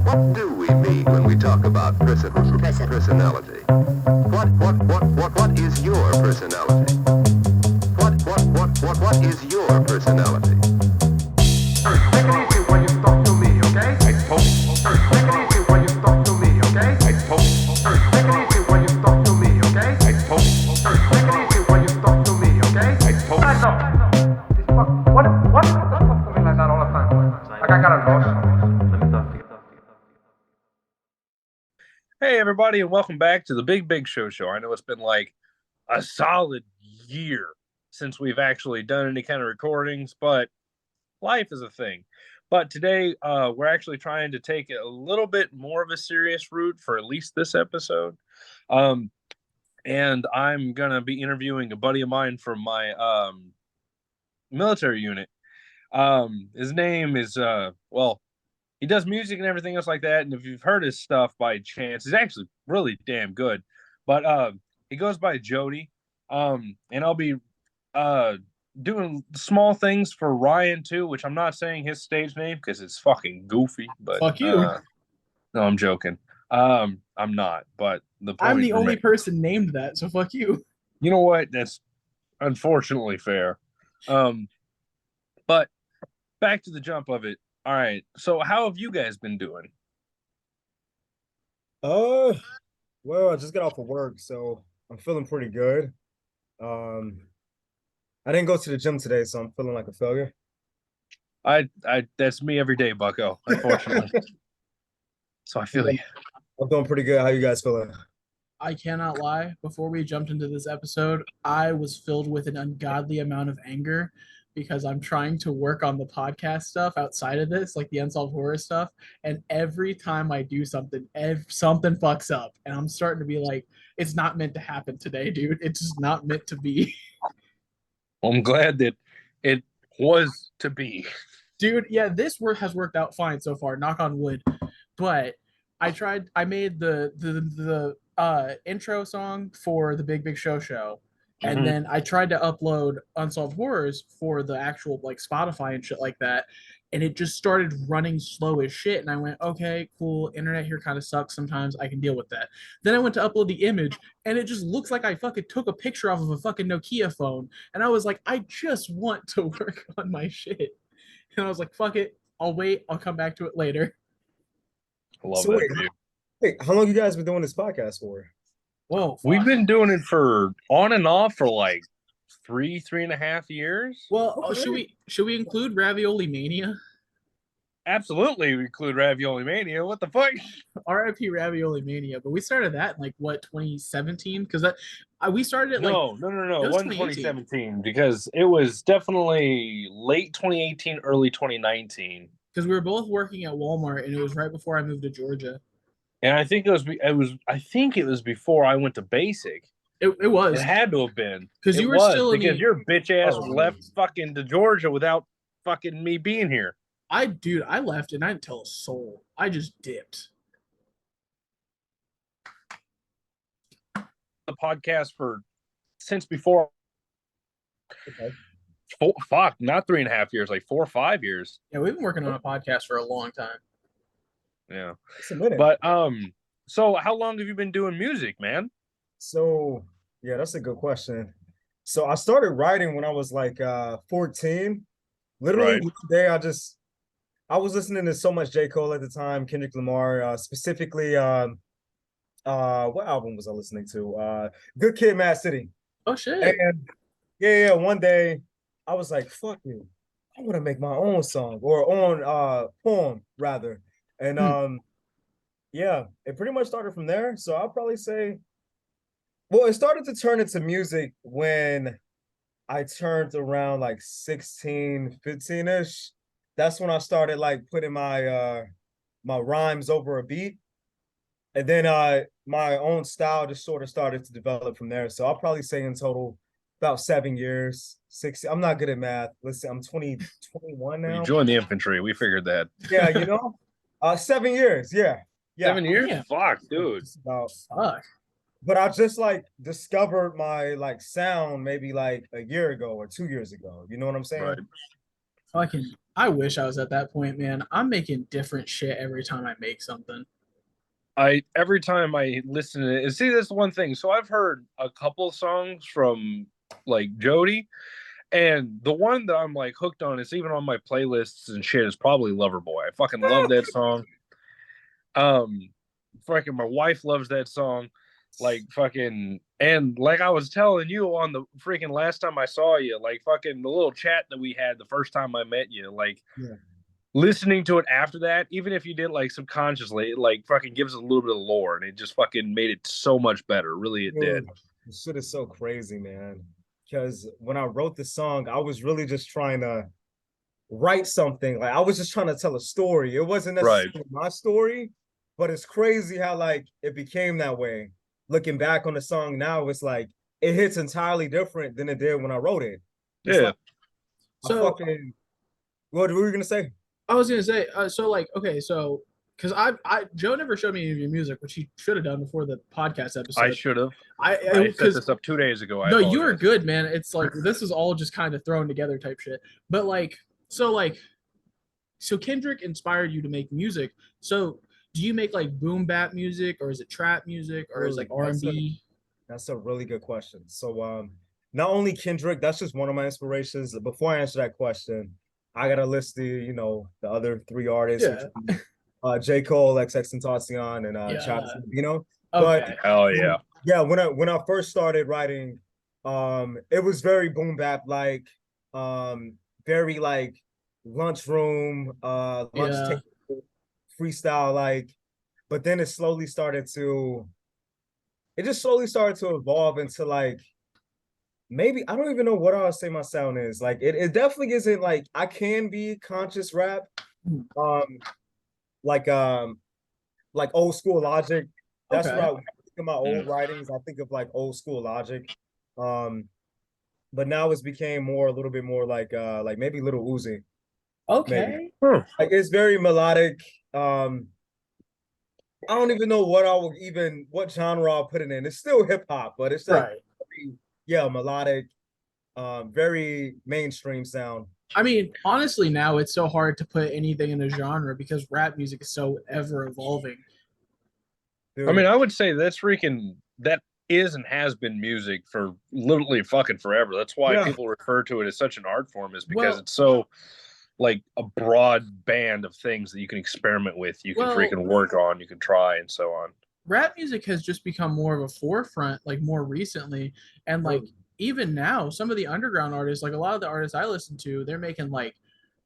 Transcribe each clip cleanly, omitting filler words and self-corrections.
What do we mean when we talk about personality? What is your personality? What is your personality? Take it easy when you talk to me, okay? Take it easy when you talk to me, okay? Take it easy when you talk to me, okay? Take it easy when you talk to me, okay? Stand up. What? You talk to me like that all the time? Like I got a nose. Let me talk to you. Hey, everybody, and welcome back to the Big Show. I know it's been like a solid year since we've actually done any kind of recordings, but life is a thing. But today, we're actually trying to take a little bit more of a serious route for at least this episode. And I'm going to be interviewing a buddy of mine from my military unit. His name is, he does music and everything else like that. And if you've heard his stuff by chance, he's actually really damn good. But he goes by Jody. And I'll be doing small things for Ryan too, which I'm not saying his stage name because it's fucking goofy. But Fuck you. No, I'm joking. I'm not. But the point I'm the only remains. person named that, so fuck you. You know what? That's unfortunately fair. But back to the jump of it. All right. So how have you guys been doing? Well, I just got off of work, so I'm feeling pretty good. I didn't go to the gym today, so I'm feeling like a failure. I that's me every day, Bucko, unfortunately. So I feel you. I'm doing pretty good. How you guys feeling? I cannot lie. Before we jumped into this episode, I was filled with an ungodly amount of anger because I'm trying to work on the podcast stuff outside of this, like the unsolved horror stuff. And every time I do something, something fucks up. And I'm starting to be like, it's not meant to happen today, dude. It's just not meant to be. Well, I'm glad that it was to be. Dude, yeah, this work has worked out fine so far, knock on wood. But I made the intro song for the Big Show. And then I tried to upload Unsolved Horrors for the actual like Spotify and shit like that. And it just started running slow as shit. And I went, okay, cool. Internet here kind of sucks sometimes. I can deal with that. Then I went to upload the image and it just looks like I fucking took a picture off of a fucking Nokia phone. And I was like, I just want to work on my shit. And I was like, fuck it. I'll wait. I'll come back to it later. I love So that wait, review. Wait, how long you guys been doing this podcast for? Whoa. Fuck. We've been doing it for on and off for like 3.5 years. Well, Okay. should we include Ravioli Mania? Absolutely, we include Ravioli Mania. What the fuck? RIP Ravioli Mania, but we started that in like what 2017 because we started it like No. it It was wasn't 2017 because it was definitely late 2018, early 2019. because we were both working at Walmart and it was right before I moved to Georgia. And I think it was before I went to basic. It was It had to have been because It you were was, still in because the. your bitch ass Oh, left fucking to Georgia without fucking me being here. I left and I didn't tell a soul. I just dipped. The podcast for since before. Okay. Not 3.5 years, like 4 or 5 years. Yeah, we've been working on a podcast for a long time. Yeah, It's a minute. but so how long have you been doing music, man? So yeah, that's a good question. So I started writing when I was like 14. Literally Right. one day I was listening to so much J. Cole at the time, Kendrick Lamar, specifically what album was I listening to? Good Kid, Mad City. Oh shit! And yeah, one day I was like, fuck you. I want to make my own song or own poem rather. And yeah, it pretty much started from there. So I'll probably say, well, it started to turn into music when I turned around like 16, 15-ish. That's when I started like putting my rhymes over a beat. And then my own style just sort of started to develop from there. So I'll probably say in total about 7 years, 6. I'm not good at math. Listen, I'm 21 now. You joined the infantry. We figured that. Yeah, 7 years. Yeah. 7 years? Yeah. Fuck, dude. Just about. Fuck. But I just like discovered my like sound maybe like a year ago or 2 years ago. You know what I'm saying? Right. Fucking. I wish I was at that point, man. I'm making different shit every time I make something. Every time I listen to it, see, that's the one thing. So I've heard a couple songs from like Jody, and the one that I'm like hooked on, it's even on my playlists and shit, is probably Loverboy. I fucking love that song. Fucking my wife loves that song. Like fucking, and like I was telling you on the freaking last time I saw you, like fucking the little chat that we had the first time I met you, like Yeah. listening to it after that, even if you did like subconsciously, it like fucking gives it a little bit of lore, and it just fucking made it so much better. Really, it did. This shit is so crazy, man. Because when I wrote the song, I was really just trying to write something. Like I was just trying to tell a story. It wasn't necessarily my story, but it's crazy how like it became that way. Looking back on the song now, it's like it hits entirely different than it did when I wrote it. It's Yeah. like, So what were you gonna say? I was gonna say, so like, okay, so because Joe never showed me any of your music, which he should have done before the podcast episode. I should have. I set because this up 2 days ago. no, you were good, man. It's like this is all just kind of thrown together type shit. But like, so Kendrick inspired you to make music. So do you make like boom bap music, or is it trap music, or is it like R&B? That's a really good question. So not only Kendrick, that's just one of my inspirations. Before I answer that question, I gotta list the the other 3 artists, J. Cole, XXXTentacion, and Childish Gambino. Okay. But Hell yeah. yeah, when I first started writing, it was very boom bap like, very like lunchroom, lunch table, freestyle like. But then it just slowly started to evolve into like, maybe I don't even know what I'll say my sound is. Like it definitely isn't like, I can be conscious rap, like old school Logic. That's what I think of my old writings. I think of like old school Logic. But now it's became a little bit more like maybe Little Uzi. Okay. Like it's very melodic. I don't even know what genre I'll put it in. It's still hip hop, but it's like melodic, very mainstream sound. I mean, honestly, now it's so hard to put anything in a genre because rap music is so ever evolving. Dude. I mean, I would say that is and has been music for literally fucking forever. That's why people refer to it as such an art form, is because it's so like a broad band of things that you can experiment with, you can freaking work on, you can try, and so on. Rap music has just become more of a forefront, like more recently, and like even now, some of the underground artists, like a lot of the artists I listen to, they're making like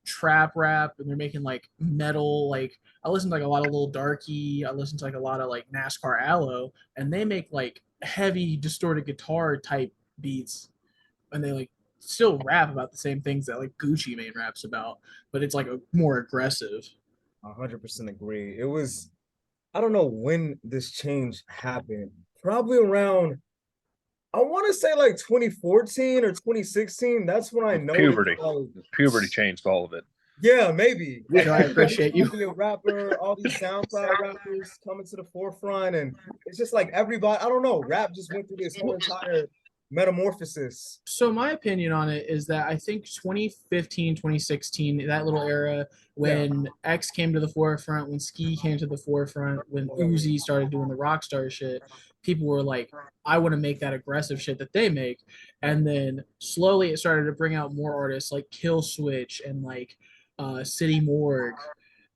trap rap, and they're making like metal. Like I listen to like a lot of Lil Darky, I listen to like a lot of like NASCAR Aloe, and they make like heavy distorted guitar type beats, and they like still rap about the same things that like Gucci Mane raps about, but it's like a more aggressive. 100% agree. It was, I don't know when this change happened. Probably around, I want to say like 2014 or 2016. That's when I know puberty changed all of it. Yeah, maybe. I appreciate you. A rapper, all these SoundCloud rappers coming to the forefront, and it's just like everybody. I don't know. Rap just went through this whole entire metamorphosis. So my opinion on it is that I think 2015, 2016, that little era when X came to the forefront, when Ski came to the forefront, when Uzi started doing the Rockstar shit, people were like, I want to make that aggressive shit that they make. And then slowly it started to bring out more artists like Kill Switch and like City Morgue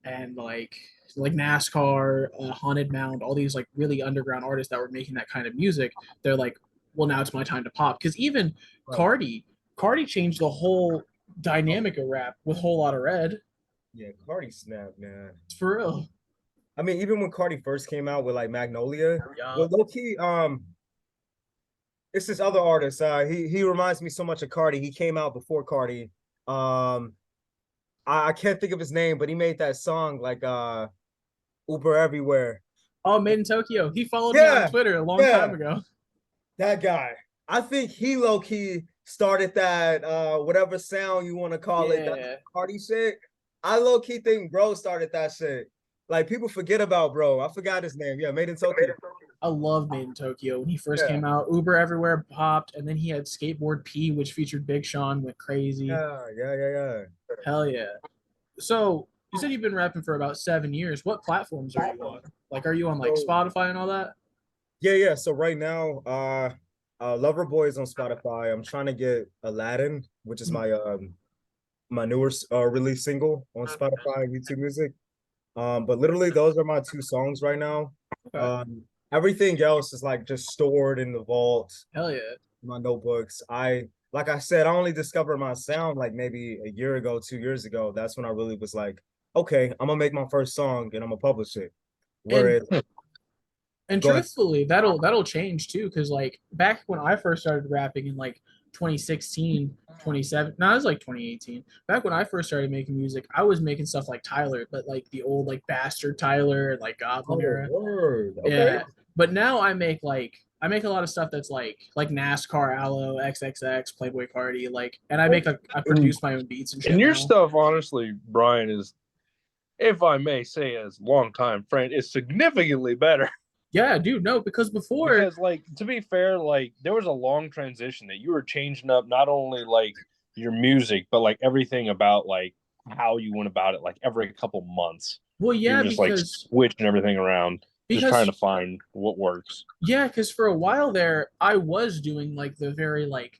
and like NASCAR, Haunted Mound, all these like really underground artists that were making that kind of music. They're like, well, now it's my time to pop. Because even Cardi changed the whole dynamic of rap with Whole Lotta Red. Yeah, Cardi snapped, man. It's for real. I mean, even when Cardi first came out with like Magnolia, well, low key, it's this other artist. He reminds me so much of Cardi. He came out before Cardi. I can't think of his name, but he made that song like Uber Everywhere. Oh, Made in Tokyo. He followed me on Twitter a long time ago. That guy. I think he low key started that whatever sound you want to call it, that Cardi shit. I low key think bro started that shit. Like people forget about bro. I forgot his name. Yeah, Made in Tokyo. I love Made in Tokyo. When he first came out, Uber Everywhere popped, and then he had Skateboard P, which featured Big Sean, went crazy. Yeah. Hell yeah. So you said you've been rapping for about 7 years. What platforms are you on? Like, are you on like So- Spotify and all that? Yeah. So right now, Lover Boy is on Spotify. I'm trying to get Aladdin, which is my newer release single on Spotify and YouTube Music. But literally those are my two songs right now. Okay. Everything else is like just stored in the vault, Hell yeah. my notebooks. Like I said, I only discovered my sound like maybe a year ago, 2 years ago. That's when I really was like, okay, I'm gonna make my first song and I'm gonna publish it. Whereas, And Go ahead. truthfully, that'll change too, because like back when I first started rapping in like 2016, 27, no, it was like 2018. Back when I first started making music, I was making stuff like Tyler, but like the old like Bastard Tyler and like Goblin era. word. Okay. Yeah. But now I make a lot of stuff that's like NASCAR, Aloe, XXX, Playboy Cardi, like, and I produce my own beats and shit. And your now. stuff, honestly, Brian, is, if I may say, as longtime friend, is significantly better. Yeah, dude, no, because before Because, like, to be fair, like, there was a long transition that you were changing up not only like your music, but like everything about like how you went about it, like every couple months. well, yeah, You're just like because switching everything around, just because trying to find what works. yeah, because for a while there, I was doing like the very like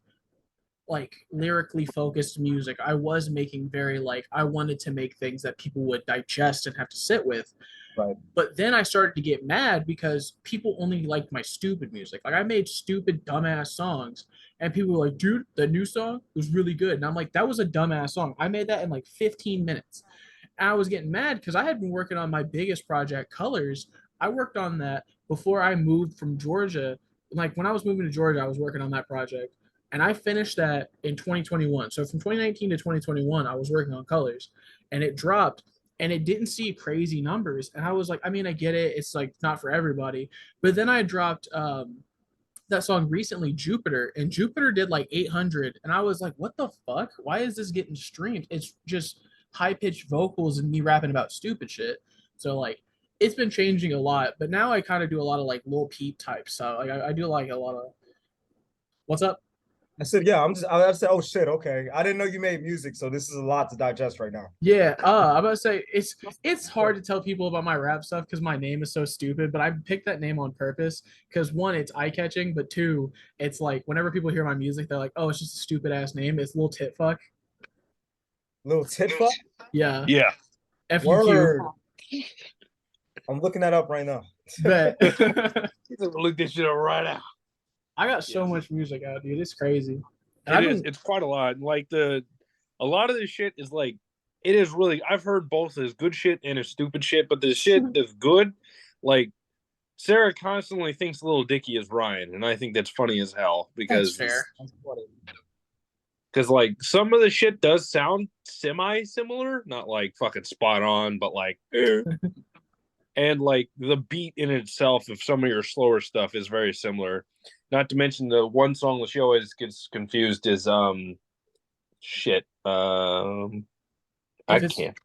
lyrically focused music. I was making very like I wanted to make things that people would digest and have to sit with. Right. But then I started to get mad because people only liked my stupid music. Like I made stupid dumbass songs and people were like, dude, the new song was really good. And I'm like, that was a dumbass song. I made that in like 15 minutes. And I was getting mad because I had been working on my biggest project, Colors. I worked on that before I moved from Georgia. Like when I was moving to Georgia, I was working on that project. And I finished that in 2021. So from 2019 to 2021, I was working on Colors. And it dropped and it didn't see crazy numbers. And I was like, I mean, I get it. It's like not for everybody. But then I dropped that song recently, Jupiter, and Jupiter did like 800. And I was like, what the fuck? Why is this getting streamed? It's just high pitched vocals and me rapping about stupid shit. So like, it's been changing a lot. But now I kind of do a lot of like Lil Peep type stuff. Like I do like a lot of. What's up? I said, yeah, I said, oh shit, okay. I didn't know you made music, so this is a lot to digest right now. Yeah, I'm about to say it's hard to tell people about my rap stuff because my name is so stupid, but I picked that name on purpose because one, it's eye catching, but two, it's like whenever people hear my music, they're like, oh, it's just a stupid ass name. It's Lil Tit Fuck. Little tit fuck? Yeah. Yeah. FUQ. Word. I'm looking that up right now. Bet. Look this shit up right now. I got so much music out, dude. It's crazy. And It is. It's quite a lot. Like a lot of this shit is like, it is really. I've heard both as good shit and as stupid shit, but the shit that's good, like Sarah constantly thinks Little Dicky is Ryan, and I think that's funny as hell because That's fair. because like some of the shit does sound semi-similar, not like fucking spot on, but like and like the beat in itself of some of your slower stuff is very similar. Not to mention the one song that she always gets confused is shit. I If can't.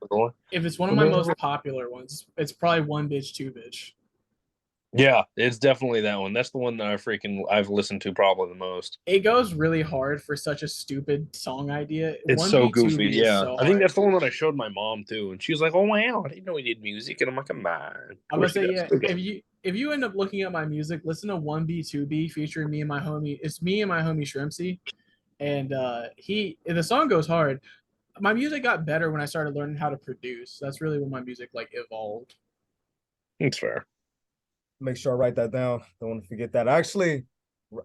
it's one of my most popular ones, it's probably One Bitch, Two Bitch. Yeah, it's definitely that one. That's the one that I've listened to probably the most. It goes really hard for such a stupid song idea. It's 1B, so 2B goofy. is Yeah, so I think hard. that's the one that I showed my mom too, and she was like, "Oh wow, I didn't know he did music." And I'm like, "Come on." I'm gonna say yeah. If you end up looking at my music, listen to 1B 2B featuring me and my homie. It's me and my homie Shrimpsy, and the song goes hard. My music got better when I started learning how to produce. That's really when my music like evolved. It's fair. Make sure I write that down. Don't want to forget that. Actually,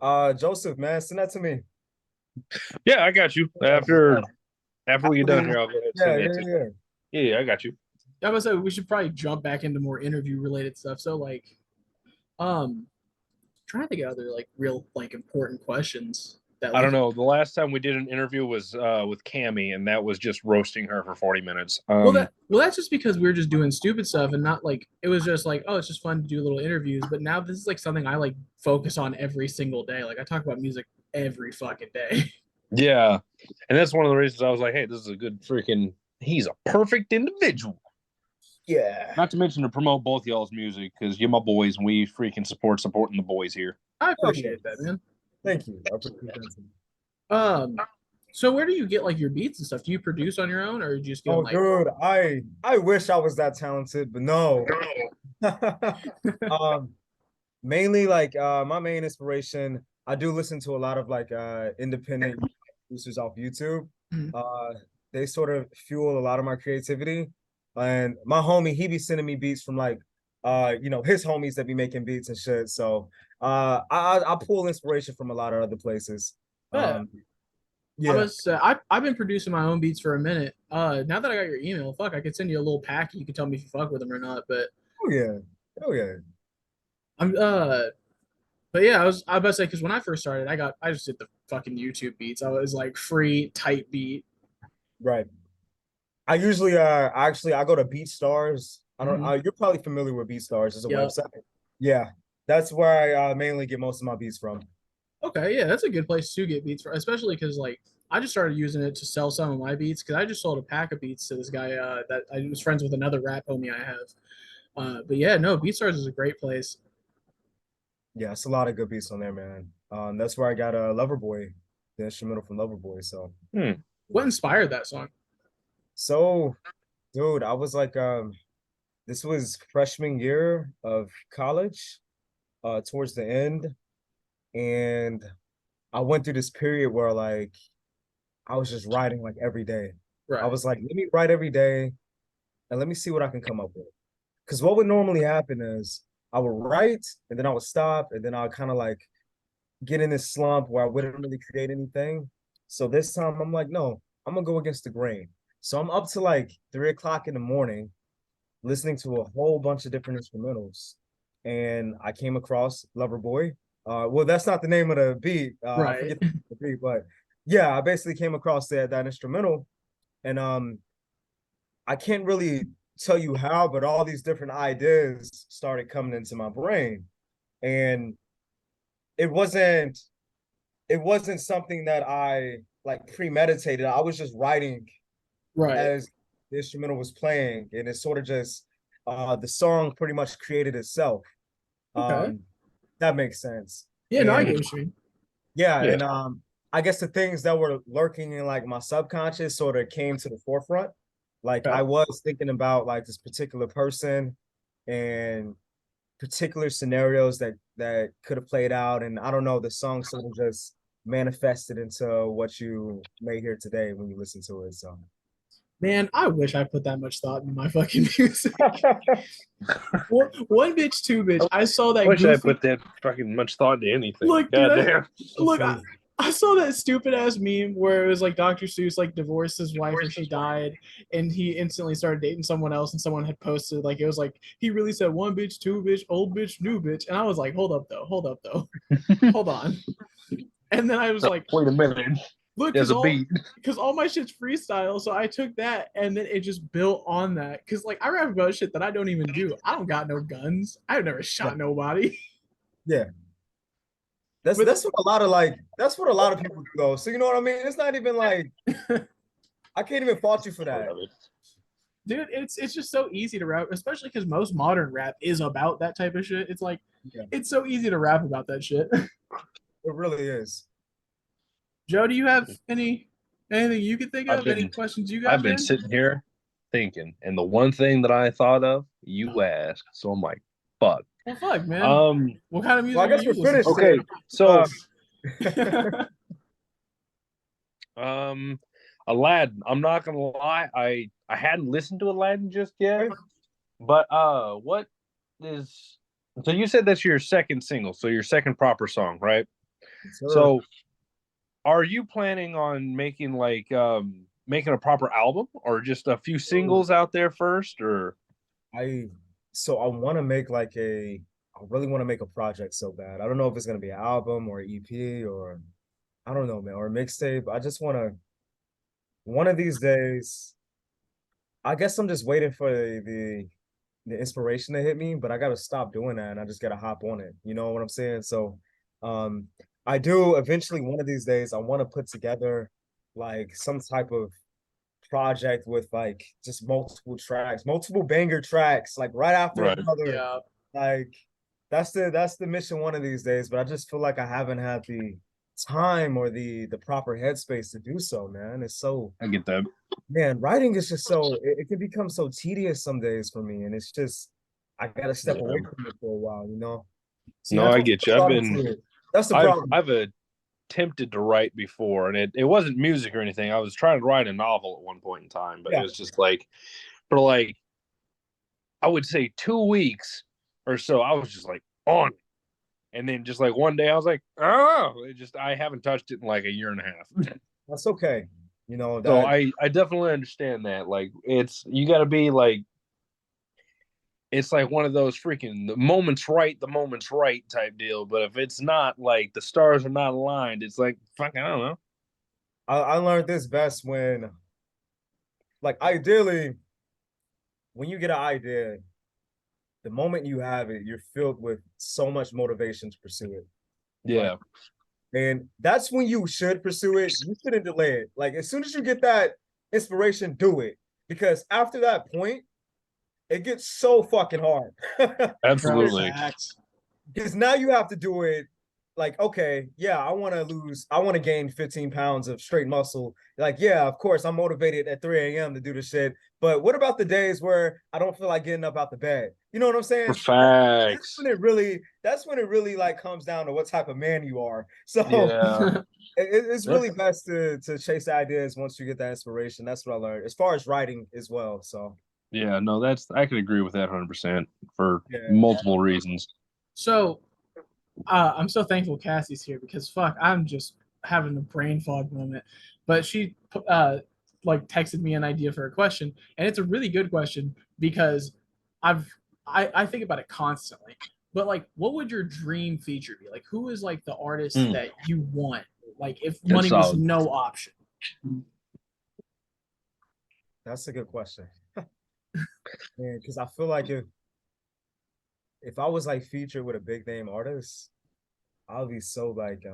Joseph, man, send that to me. Yeah, I got you. After we get done here, I'll go ahead and Yeah, send yeah, that to yeah. Yeah, I got you. I'm gonna say we should probably jump back into more interview related stuff. So like, trying to think of other like real like important questions. That I don't know. The last time we did an interview was with Cammy, and that was just roasting her for 40 minutes. Well, that's just because we were just doing stupid stuff and not like it was just like, oh, it's just fun to do little interviews. But now this is like something I like focus on every single day. Like I talk about music every fucking day. Yeah, and that's one of the reasons I was like, hey, this is a good freaking. He's a perfect individual. Yeah. Not to mention to promote both y'all's music because you're my boys, and we freaking supporting the boys here. I appreciate that, man. Thank you. I appreciate that. So where do you get like your beats and stuff? Do you produce on your own, or do you just get Oh, them like? dude, I wish I was that talented, but no. um, mainly like my main inspiration. I do listen to a lot of like independent producers off YouTube. Mhm. They sort of fuel a lot of my creativity. And my homie, he be sending me beats from like his homies that be making beats and shit. So I pull inspiration from a lot of other places. Yeah. I Yeah. was I've been producing my own beats for a minute. Now that I got your email, fuck, I could send you a little pack. You can tell me if you fuck with them or not. But Oh yeah. Oh yeah. I'm but yeah, I was about to say because when I first started, I just did the fucking YouTube beats. I was like free tight beat. Right. I usually actually I go to BeatStars. I don't you're probably familiar with BeatStars as a Yeah. website. Yeah. That's where I mainly get most of my beats from. Okay, yeah, that's a good place to get beats for, especially because like I just started using it to sell some of my beats because I just sold a pack of beats to this guy that I was friends with another rap homie I have. But yeah, no, BeatStars is a great place. Yeah, it's a lot of good beats on there, man. That's where I got Loverboy, the instrumental from Loverboy. So What inspired that song? so dude, I was like this was freshman year of college, towards the end, and I went through this period where like I was just writing like every day. I Right. was like, let me write every day and let me see what I can come up with. Because what would normally happen is I would write and then I would stop and then I would kind of like get in this slump where I wouldn't really create anything. So this time I'm like, no, I'm gonna go against the grain. So I'm up to like 3 o'clock in the morning listening to a whole bunch of different instrumentals. And I came across Loverboy. Well, that's not the name of the beat. I Right. forget the beat, but yeah, I basically came across that instrumental. And I can't really tell you how, but all these different ideas started coming into my brain. And it wasn't it wasn't something that I like premeditated. I was just writing Right. as the instrumental was playing, and it sort of just the song pretty much created itself. Okay. Um, that makes sense. Yeah, no, I get And what you mean. yeah, Yeah. and I guess the things that were lurking in like my subconscious sort of came to the forefront. Like Okay. I was thinking about like this particular person and particular scenarios that could have played out, and I don't know, the song sort of just manifested into what you may hear today when you listen to it. So Man, I wish I put that much thought in my fucking music. One bitch, two bitch. I saw I that wish I goofy. put that fucking much thought into anything. Look, dude, Goddamn. look, I saw that stupid ass meme where it was like Dr. Seuss like divorced his wife or she died, and he instantly started dating someone else, and someone had posted like it was like he really said one bitch, two bitch, old bitch, new bitch, and I was like, hold up though, hold on. And then I was like, Wait a minute. look, There's a beat. because all my shit's freestyle, so I took that and then it just built on that. Cause like I rap about shit that I don't even do. I don't got no guns. I've never shot nobody. yeah, that's But that's what a lot of people do though. So you know what I mean? It's not even like I can't even fault you for that. dude, it's just so easy to rap, especially because most modern rap is about that type of shit. It's like Yeah. it's so easy to rap about that shit. It really is. Joe, do you have anything you could think I've of? Any been- questions you got? I've been man? sitting here thinking, and the one thing that I thought of, you asked. So I'm like, fuck. Well, fuck, man. What kind of music? Well, I guess do you we're listen finished. Okay, so to? Aladdin. I'm not gonna lie, I hadn't listened to Aladdin just yet. But what is so you said that's your second single, so your second proper song, right? So are you planning on making like making a proper album or just a few singles out there first, or I want to make like I really want to make a project so bad. I don't know if it's gonna be an album or EP or I don't know, man, or a mixtape. I just want to one of these days. I guess I'm just waiting for the inspiration to hit me, but I gotta stop doing that and I just gotta hop on it. You know what I'm saying? So, um, I do eventually one of these days. I want to put together like some type of project with like just multiple tracks, multiple banger tracks, like right after Right. another. Yeah. Like that's the mission one of these days. But I just feel like I haven't had the time or the proper headspace to do so, man. It's so, I get that. man, writing is just so, it can become so tedious some days for me, and it's just I gotta step away Yeah. from it for a while, you know. See, No, that's I what- get you. I've been, That's the I've, problem. I've attempted to write before, and it wasn't music or anything. I was trying to write a novel at one point in time, but Yeah. it was just like, for like, I would say 2 weeks or so, I was just like on it. And then just like one day, I was like, oh, I haven't touched it in like a year and a half. That's okay. You know, So that I definitely understand that. Like, you got to be like, it's like one of those freaking the moment's right type deal. But if it's not, like the stars are not aligned, it's like fucking, I don't know. I learned this best when, like, ideally, when you get an idea, the moment you have it, you're filled with so much motivation to pursue it. Yeah, And that's when you should pursue it. You shouldn't delay it. Like, as soon as you get that inspiration, do it. Because after that point, it gets so fucking hard. absolutely. Facts. Because now you have to do it like, okay, yeah, I want to gain 15 pounds of straight muscle. Like, yeah, of course, I'm motivated at 3 a.m. to do this shit. But what about the days where I don't feel like getting up out the bed? You know what I'm saying? Facts. That's when it really like comes down to what type of man you are. So Yeah. it's really best to chase ideas once you get that inspiration. That's what I learned as far as writing as well. So Yeah, no, I could agree with that 100% for Yeah. multiple reasons. So, I'm so thankful Cassie's here because fuck, I'm just having a brain fog moment. But she like texted me an idea for a question, and it's a really good question because I think about it constantly. But like, what would your dream feature be? Like, who is like the artist that you want? Like, if That's money was solid. no option. that's a good question. Man, because I feel like if I was like featured with a big name artist, I would be so like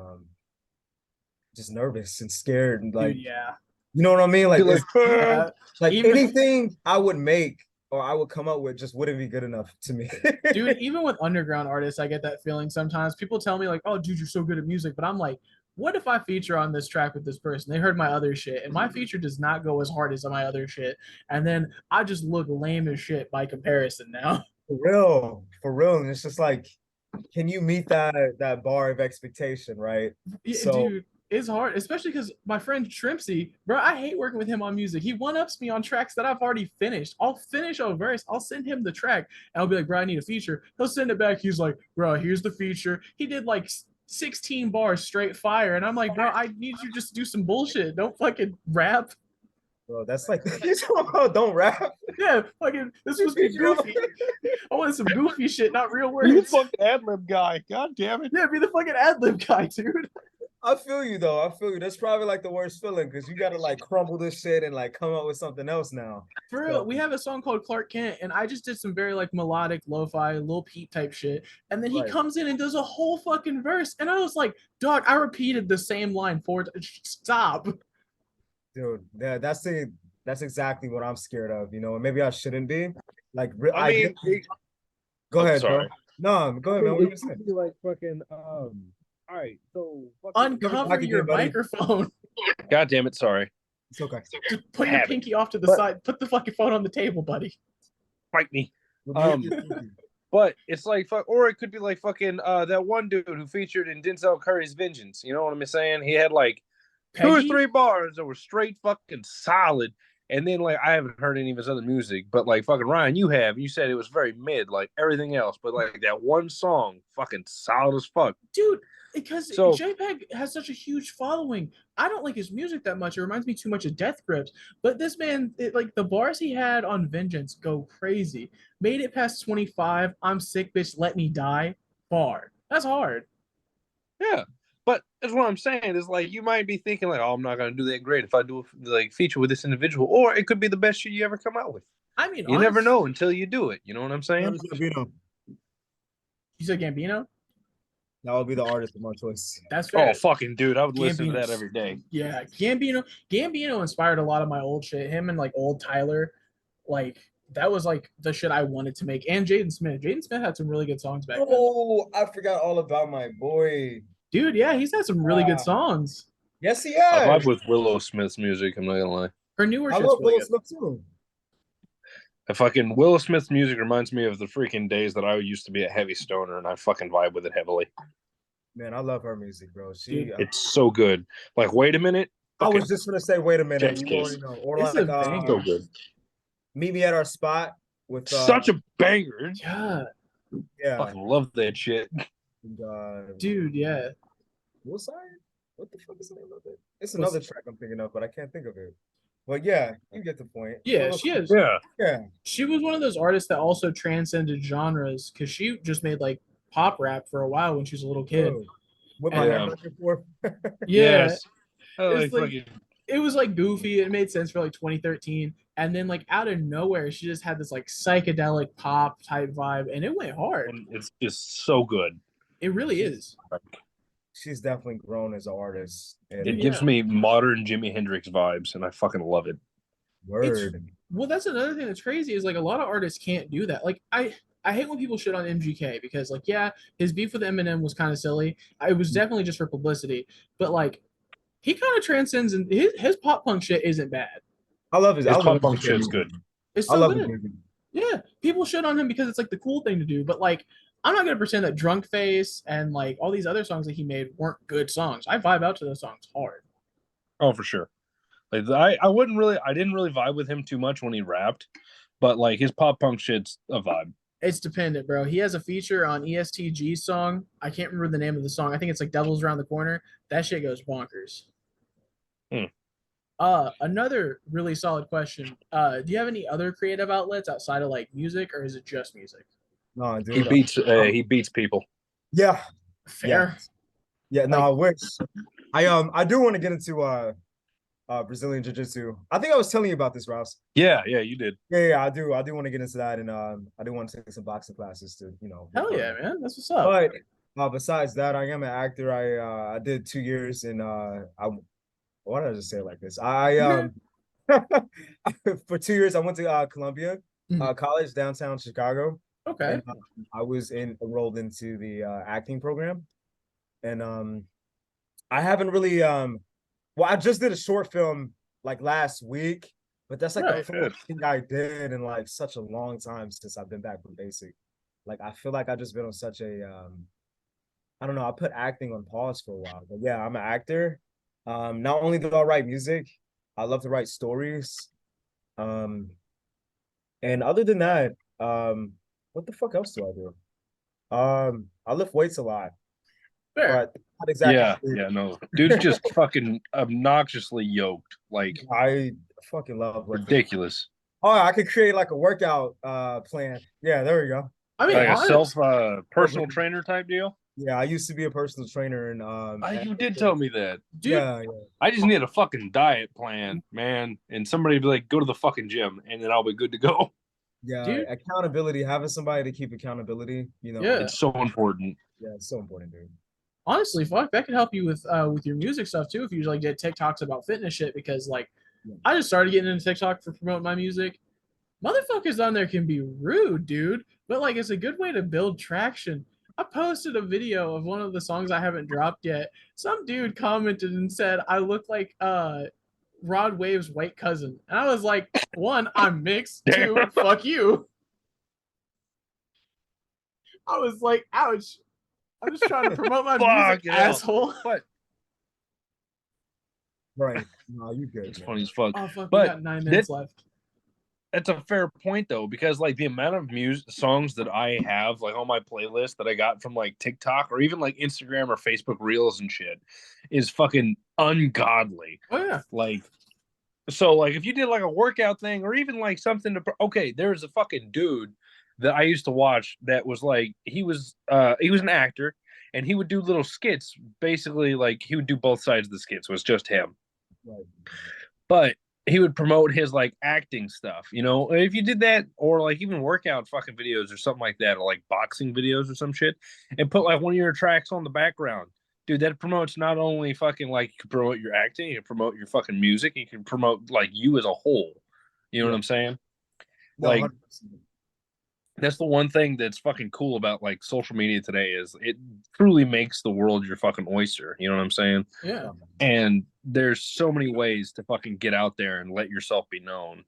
just nervous and scared and like Dude, yeah. you know what I mean? Like You're it's, Yeah. like even- anything I would make or I would come up with just wouldn't be good enough to me. Dude, even with underground artists, I get that feeling sometimes. People tell me like, "Oh, dude, you're so good at music," but I'm like, what if I feature on this track with this person? They heard my other shit, and my feature does not go as hard as my other shit, and then I just look lame as shit by comparison now. For real. And it's just like, can you meet that bar of expectation, right? Yeah, So- dude, it's hard, especially because my friend Shrimpsy, bro, I hate working with him on music. He one-ups me on tracks that I've already finished. I'll finish a verse, I'll send him the track, and I'll be like, bro, I need a feature. He'll send it back. He's like, bro, here's the feature. He did like 16 bars straight fire, and I'm like, bro, I need you just to do some bullshit. Don't fucking rap. Bro, that's like don't rap. Yeah, fucking, this was be goofy. I wanted some goofy shit, not real You're the words. fucking ad-lib guy. God damn it. Yeah, be the fucking ad-lib guy, dude. I feel you though. I feel you. That's probably like the worst feeling because you gotta like crumble this shit and like come up with something else now. For real, we have a song called Clark Kent, and I just did some very like melodic, lo-fi, Lil Peep type shit. And then he Right. comes in and does a whole fucking verse, and I was like, "Dog, I repeated the same line 4 times. Stop." Dude, that's exactly what I'm scared of, you know, and maybe I shouldn't be. Like I mean, go I'm ahead, sorry. bro. No, go ahead, man. What you gonna say? Be like fucking all right, so Uncover back your again, buddy. microphone. God damn it. Sorry. It's okay. Just put your Have it. pinky off to the But- side. Put the fucking phone on the table, buddy. Fight me. But it's like fuck, or it could be like fucking that one dude who featured in Denzel Curry's Vengeance. You know what I'm saying? He had like 2 or Peggy? 3 bars that were straight fucking solid. And then like I haven't heard any of his other music, but like fucking Ryan, you have. You said it was very mid, like everything else, but like that one song, fucking solid as fuck. Dude, because So- JPEG has such a huge following. I don't like his music that much. It reminds me too much of Death Grips. But this man, like the bars he had on Vengeance go crazy. Made it past 25. I'm sick, bitch. Let me die. Bar. That's hard. Yeah. But that's what I'm saying is like you might be thinking like, oh, I'm not gonna do that great if I do a like feature with this individual, or it could be the best shit you ever come out with. I mean, You never honest- know until you do it. You know what I'm saying? Gambino. You said Gambino? That would be the artist of my choice. That's fair. Oh fucking dude, I would listen to Gambino's- that every day. Yeah, Gambino inspired a lot of my old shit. Him and like old Tyler, like that was like the shit I wanted to make. And Jaden Smith. Jaden Smith had some really good songs back then. Oh, I forgot all about my boy. Dude, yeah, he's had some really good songs. Yes, he I has. vibe with Willow Smith's music. I'm not gonna lie. Her newer I shit's love really Will good. Smith too. The fucking Willow Smith's music reminds me of the freaking days that I used to be a heavy stoner, and I fucking vibe with it heavily. Man, I love her music, bro. She. Dude, It's so good. Like, wait a minute. I was Okay. just gonna say, wait a minute. Chef's You kiss. already know. Or It's like, a banger. So good. meet me at our spot with Such a banger. Yeah, yeah. Fucking love that shit. And, dude, yeah. what's I? What the fuck is the name of it? It's another track I'm thinking of, but I can't think of it. But yeah, you get the point. Yeah, So, she is. Yeah. Yeah. She was one of those artists that also transcended genres because she just made like pop rap for a while when she was a little kid. Oh, with my Yeah. hand back and forth. Yeah, Yes. I It's like like- fucking it was like goofy. It made sense for like 2013, and then like out of nowhere, she just had this like psychedelic pop type vibe, and it went hard. and it's just so good. It really is. She's definitely grown as an artist. And It gives me modern Jimi Hendrix vibes, and I fucking love it. word. Well, that's another thing that's crazy is like a lot of artists can't do that. Like I hate when people shit on MGK because like yeah, his beef with Eminem was kind of silly. It was definitely just for publicity, but like he kind of transcends and his pop punk shit isn't bad. I love his. His I love pop punk his shit's music. good. It's I so love good. his music. Yeah, people shit on him because it's like the cool thing to do, but like I'm not gonna pretend that Drunk Face and like all these other songs that he made weren't good songs. I vibe out to those songs hard. Oh, for sure. Like I didn't really vibe with him too much when he rapped, but like his pop punk shit's a vibe. It's dependent, bro. He has a feature on ESTG's song. I can't remember the name of the song. I think it's like Devil's Around the Corner. That shit goes bonkers. Hmm. Another really solid question. Do you have any other creative outlets outside of like music, or is it just music? No, dude. He beats people. Yeah. Fair. Yeah. No, I wish. I do want to get into Brazilian Jiu-Jitsu. I think I was telling you about this, Rouse. Yeah, you did. Yeah, I do want to get into that, and I do want to take some boxing classes to, Hell yeah, man. That's what's up. But besides that, I am an actor. I did 2 years in why did I just say it like this? For 2 years I went to Columbia College downtown Chicago. Okay. And, I was enrolled into the acting program, and I haven't really well, I just did a short film like last week, but that's like the Right. first thing I did in like such a long time since I've been back from basic. Like I feel like I just been on such a I don't know, I put acting on pause for a while. But yeah, I'm an actor. Not only do I write music, I love to write stories. And other than that, what the fuck else do I do? I lift weights a lot, Fair. but not exactly. Yeah, no. Dude's just fucking obnoxiously yoked. Like I fucking love working. ridiculous. Oh, I could create like a workout plan. Yeah, there we go. I mean, Like a honest- personal trainer type deal. Yeah, I used to be a personal trainer, and You did tell me that. dude, Yeah, I just need a fucking diet plan, man. And somebody be like, go to the fucking gym, and then I'll be good to go. yeah. Dude. Accountability, having somebody to keep accountability, Yeah. It's so important. yeah, it's so important, dude. honestly, fuck, that could help you with your music stuff too if you like did TikToks about fitness shit because like Yeah. I just started getting into TikTok for promoting my music. Motherfuckers on there can be rude, dude, but like it's a good way to build traction. I posted a video of one of the songs I haven't dropped yet. Some dude commented and said I look like Rod Wave's white cousin. And I was like, one, I'm mixed. Two, Damn. fuck you. I was like, ouch. I'm just trying to promote my music, Fuck, yeah. asshole. Right? No, you good? It's man. funny as fuck. Oh fuck, But we got 9 minutes left. That's a fair point though, because like the amount of songs that I have like on my playlist that I got from like TikTok or even like Instagram or Facebook Reels and shit is fucking ungodly. Oh yeah. Like, so like if you did like a workout thing or even like something to, okay, there's a fucking dude that I used to watch that was like he was an actor and he would do little skits, basically like he would do both sides of the skits, so it's just him. Right. But he would promote his like acting stuff, you know. If you did that, or like even workout fucking videos or something like that, or like boxing videos or some shit, and put like one of your tracks on the background, dude, that promotes not only fucking like you can promote your acting, you can promote your fucking music, you can promote like you as a whole. You know what I'm saying? No, Like, 100%. that's the one thing that's fucking cool about like social media today is it truly makes the world your fucking oyster. You know what I'm saying? Yeah. And there's so many ways to fucking get out there and let yourself be known.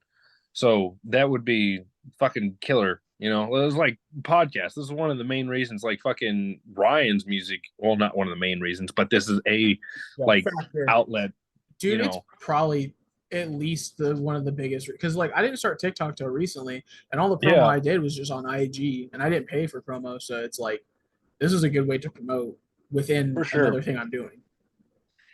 So that would be fucking killer. You know, it was like podcast. This is one of the main reasons, like fucking Ryan's music. Well, not one of the main reasons, but this is a like factor. outlet. Dude, You it's know. probably at least the one of the biggest because like I didn't start TikTok till recently, and all the promo Yeah. I did was just on IG, and I didn't pay for promo, so it's like this is a good way to promote within For sure. another thing I'm doing.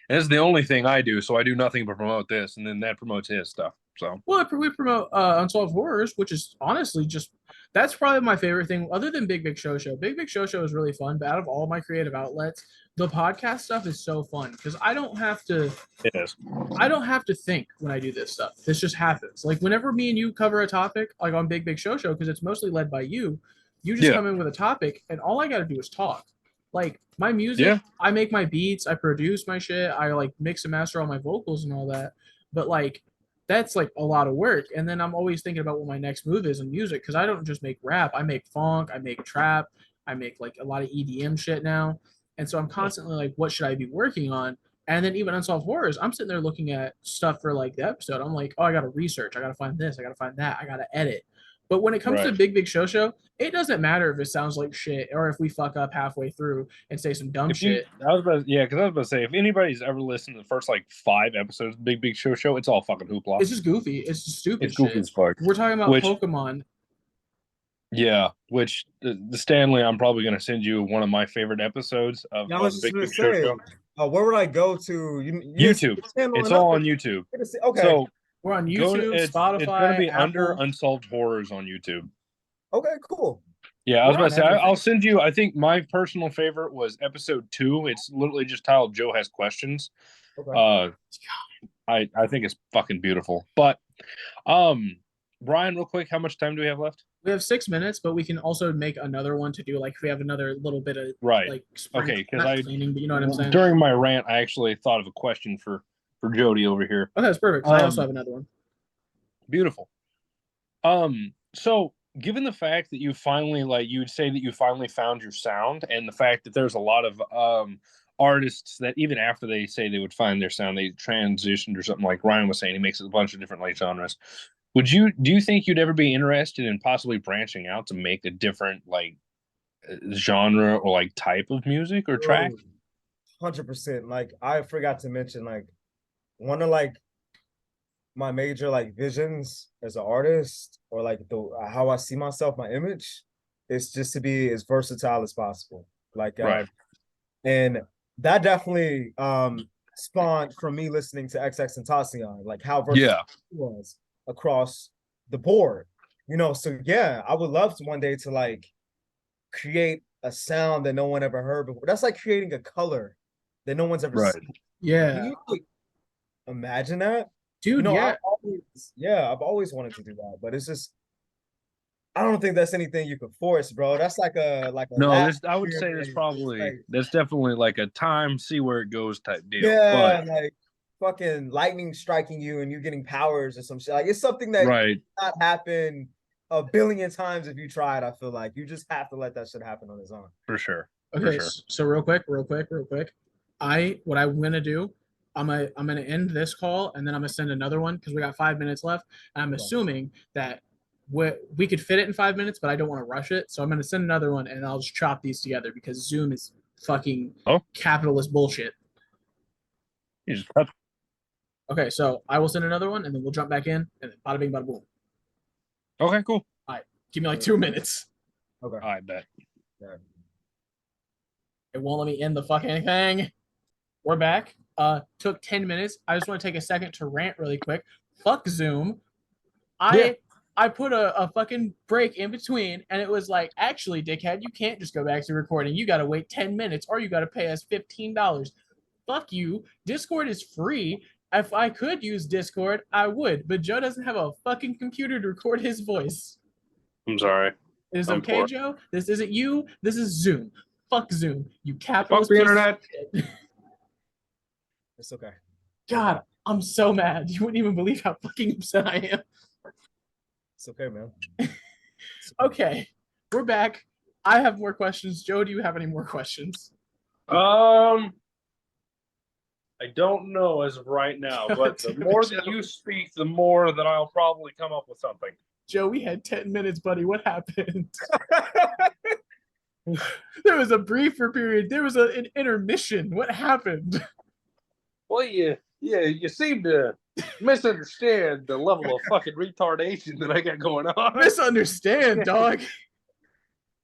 And this is the only thing I do, so I do nothing but promote this, and then that promotes his stuff. So Well, we promote Unsolved Horrors, which is honestly just that's probably my favorite thing, other than Big Big Show Show. Big Big Show Show is really fun, but out of all my creative outlets, the podcast stuff is so fun because I don't have to think when I do this stuff. This just happens. Like whenever me and you cover a topic, like on Big Big Show Show, because it's mostly led by you, you just Yeah. come in with a topic, and all I got to do is talk. Like my music, Yeah. I make my beats, I produce my shit, I like mix and master all my vocals and all that. But like that's like a lot of work. And then I'm always thinking about what my next move is in music because I don't just make rap. I make funk, I make trap, I make like a lot of EDM shit now. And so I'm constantly like, what should I be working on? And then even Unsolved Horrors, I'm sitting there looking at stuff for like the episode. I'm like, oh, I got to research. I got to find this. I got to find that. I got to edit. But when it comes to Right. Big Big Show Show, it doesn't matter if it sounds like shit or if we fuck up halfway through and say some dumb If you, shit. I was about, yeah, because I was about to say, if anybody's ever listened to the first like 5 episodes of Big Big Show Show, it's all fucking hoopla. It's just goofy. It's just stupid It's goofy shit. as fuck. We're talking about Which- Pokemon. Yeah, which the Stanley, I'm probably gonna send you one of my favorite episodes of I was Big just Big gonna Show say, Show. where would I go to? YouTube. It's all on YouTube. Okay. So We're on go YouTube, to, it's Spotify, gonna be Apple. under Unsolved Horrors on YouTube. Okay, cool. Yeah, I was We're about to say, on everything. I'll send you. I think my personal favorite was episode 2. It's literally just titled "Joe Has Questions." Okay. I think it's fucking beautiful. But, Brian, real quick, how much time do we have left? We have 6 minutes, but we can also make another one to do like if we have another little bit of Right. like spring, Okay, 'cause not I- cleaning, but you know what I'm saying. During my rant, I actually thought of a question for Jody over here. Okay, that's perfect. 'Cause I also Um, have another one. Beautiful. So given the fact that you finally, like, you would say that you finally found your sound, and the fact that there's a lot of artists that even after they say they would find their sound, they transitioned or something, like Ryan was saying, he makes a bunch of different like genres. Do you think you'd ever be interested in possibly branching out to make a different like genre or like type of music or track? 100%. Like I forgot to mention, like one of like my major like visions as an artist, or like how I see myself, my image, is just to be as versatile as possible. Like Right. and that definitely spawned from me listening to XXXTentacion, like how versatile Yeah. he was across the board. You know, so yeah, I would love to one day to like create a sound that no one ever heard before. That's like creating a color that no one's ever Right. seen. Can Yeah, you like, imagine that? dude. You know, yeah, I've always wanted to do that, but it's just I don't think that's anything you can force, bro. That's like a No, last I would say period, like, that's definitely like a time, see where it goes type deal. yeah, like fucking lightning striking you and you getting powers or some shit. Like it's something that But right. not happen a billion times if you tried. I feel like you just have to let that shit happen on its own. For sure. Okay, sure. so real quick. What I'm gonna do, I'm gonna end this call and then I'm gonna send another one because we got 5 minutes left. And I'm Okay. assuming that we could fit it in 5 minutes, but I don't want to rush it. So I'm gonna send another one and I'll just chop these together because Zoom is fucking capitalist bullshit. You just cut. Okay, so I will send another one and then we'll jump back in and then bada bing bada boom. Okay, cool. Give me like 2 minutes. Okay. I bet. It won't let me end the fucking thing. We're back. Took 10 minutes. I just want to take a second to rant really quick. Fuck Zoom. I put a fucking break in between, and it was like, actually, dickhead, you can't just go back to recording. You gotta wait 10 minutes, or you gotta pay us $15. Fuck you. Discord is free. If I could use Discord, I would, but Joe doesn't have a fucking computer to record his voice. I'm sorry. Is I'm okay, poor. Joe? This isn't you. This is Zoom. Fuck Zoom. You Fuck capitalist. the piece of internet. shit. It's okay. God, I'm so mad. You wouldn't even believe how fucking upset I am. It's okay, man. Okay, we're back. I have more questions. Joe, do you have any more questions? I don't know as of right now, but the more that you speak, the more that I'll probably come up with something. Joe, we had 10 minutes, buddy. What happened? There was a briefer period. There was an intermission. What happened? Well, you seem to misunderstand the level of fucking retardation that I got going on. Misunderstand, dog.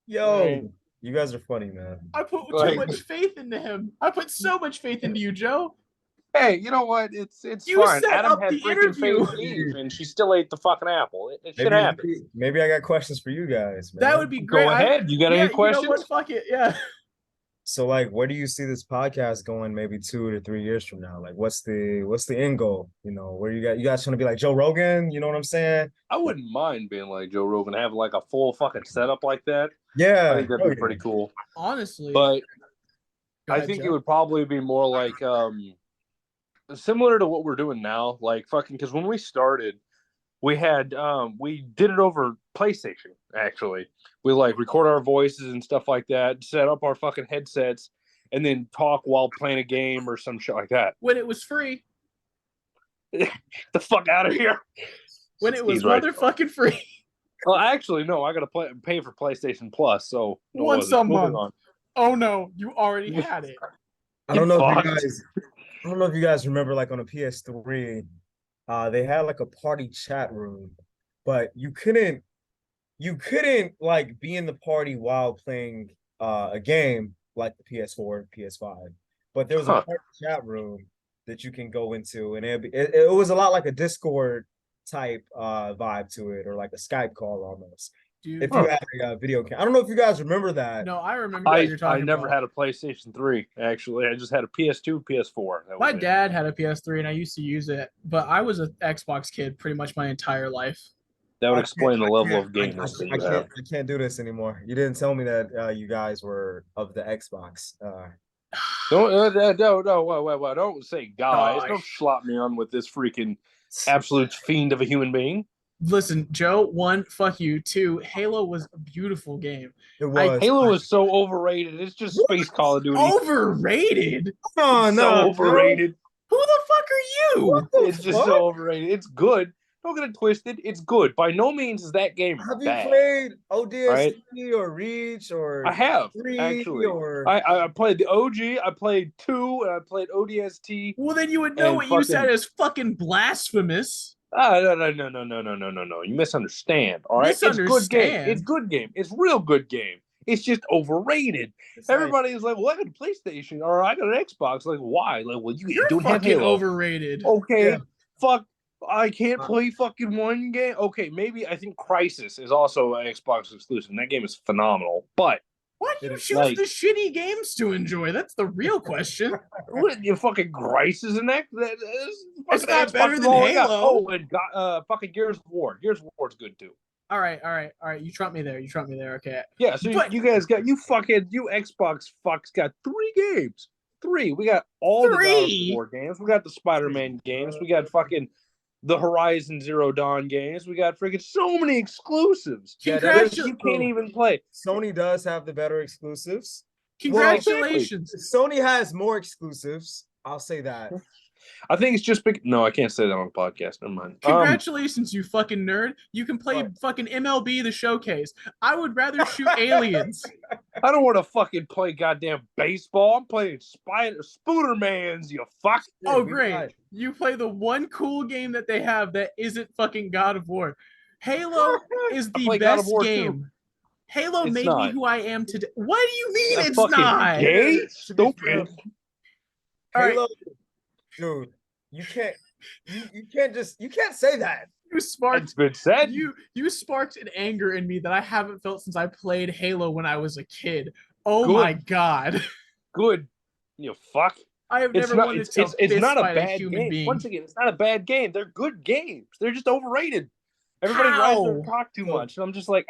Yo, Right. you guys are funny, man. I put too Like- much faith into him. I put so much faith into you, Joe. Hey, you know what? It's You fine. set Adam up had the freaking interview. faith in Eve, and she still ate the fucking apple. It should happen. Maybe I got questions for you guys, man. That would be great. Go ahead. You got any questions? You know what? Fuck it. Yeah. So, like, where do you see this podcast going? Maybe 2 to 3 years from now. Like, what's the end goal? You know, where you guys trying to be like Joe Rogan? You know what I'm saying? I wouldn't mind being like Joe Rogan, having like a full fucking setup like that. Yeah, I think that'd oh, be yeah. pretty cool. Honestly. But Go I ahead, think Joe. it would probably be more like similar to what we're doing now. Like fucking, because when we started, we had we did it over PlayStation. Actually, we like record our voices and stuff like that, set up our fucking headsets, and then talk while playing a game or some shit like that. When it was free. The fuck out of here. When it was He's right. motherfucking free. Well, actually, no. I gotta pay for PlayStation Plus. So no, it Once wasn't. a Moving month. on. Oh no, you already had it. I don't know if Fucked. you guys. I don't know if you guys remember, like on a PS3, they had like a party chat room, but you couldn't like be in the party while playing a game like the PS4, PS5. But there was Huh. a party chat room that you can go into, and it was a lot like a Discord type vibe to it, or like a Skype call almost. Dude. If you had a video cam, I don't know if you guys remember that. No, I remember what you're I talking never about. had a PlayStation 3, actually. I just had a PS2, PS4. That was My it. dad had a PS3 and I used to use it, but I was an Xbox kid pretty much my entire life. That would I explain the can't- level I of can't- games I that can't, you have. I can't do this anymore. You didn't tell me that you guys were of the Xbox. Don't wait, don't say guys. Gosh. Don't slap me on with this freaking absolute fiend of a human being. Listen, Joe, 1, fuck you. 2, Halo was a beautiful game. It was. Halo is so overrated. It's just space Call of Duty. Overrated? Oh, It's no, so overrated. Who the fuck are you? What the It's just fuck? so overrated. It's good. Don't get it twisted. It's good. By no means is that game Have you bad. played ODST Right? or Reach or I have 3 actually. or I played the OG. I played 2, and I played ODST. Well, then you would know And what you said fucking- is fucking blasphemous. No. You misunderstand. All right, it's good game. Misunderstand? It's good game. It's real good game. It's just overrated. it's like- Everybody is like, "Well, I got a PlayStation or I got an Xbox." Like, why? Like, well, you You're don't have fucking Halo. overrated. Okay, Yeah. fuck. I can't play fucking one game. Okay, maybe I think Crisis is also an Xbox exclusive. And that game is phenomenal. But Why do It you is choose like- the shitty games to enjoy? That's the real question. what, you fucking Crisis and that is It's fucking not Xbox better is than all I got. Halo. Oh, and fucking Gears of War. Gears of War is good too. All right. You trumped me there. Okay. Yeah, so But- you guys got you Xbox fucks got 3 games. 3. We got all the God Three? of War games. We got the Spider-Man games. We got fucking the Horizon Zero Dawn games. We got freaking so many exclusives. Yeah, that Congratu- you can't even play. Sony does have the better exclusives. Congratulations. Sony has more exclusives. I'll say that. I think it's just big. No, I can't say that on the podcast. Never mind. Congratulations, you fucking nerd. You can play What? fucking MLB The Showcase. I would rather shoot aliens. I don't want to fucking play goddamn baseball. I'm playing Spoodermans, you fuck. Oh, we great. got- You play the one cool game that they have that isn't fucking God of War. Halo is I the play God of best War, too. game. Halo It's made me not. who I am today. What do you mean That's it's fucking not? gay? To be fair, Stupid. All right. Halo, dude, you can't say that. You sparked It's been said. you sparked an anger in me that I haven't felt since I played Halo when I was a kid. Oh Good. my god. Good. You fuck. I have It's never not. wanted It's, to it's, it's not a fist fight bad human game. being. Once again, it's not a bad game. They're good games. They're just overrated. Everybody rides their How? cock too much, and I'm just like,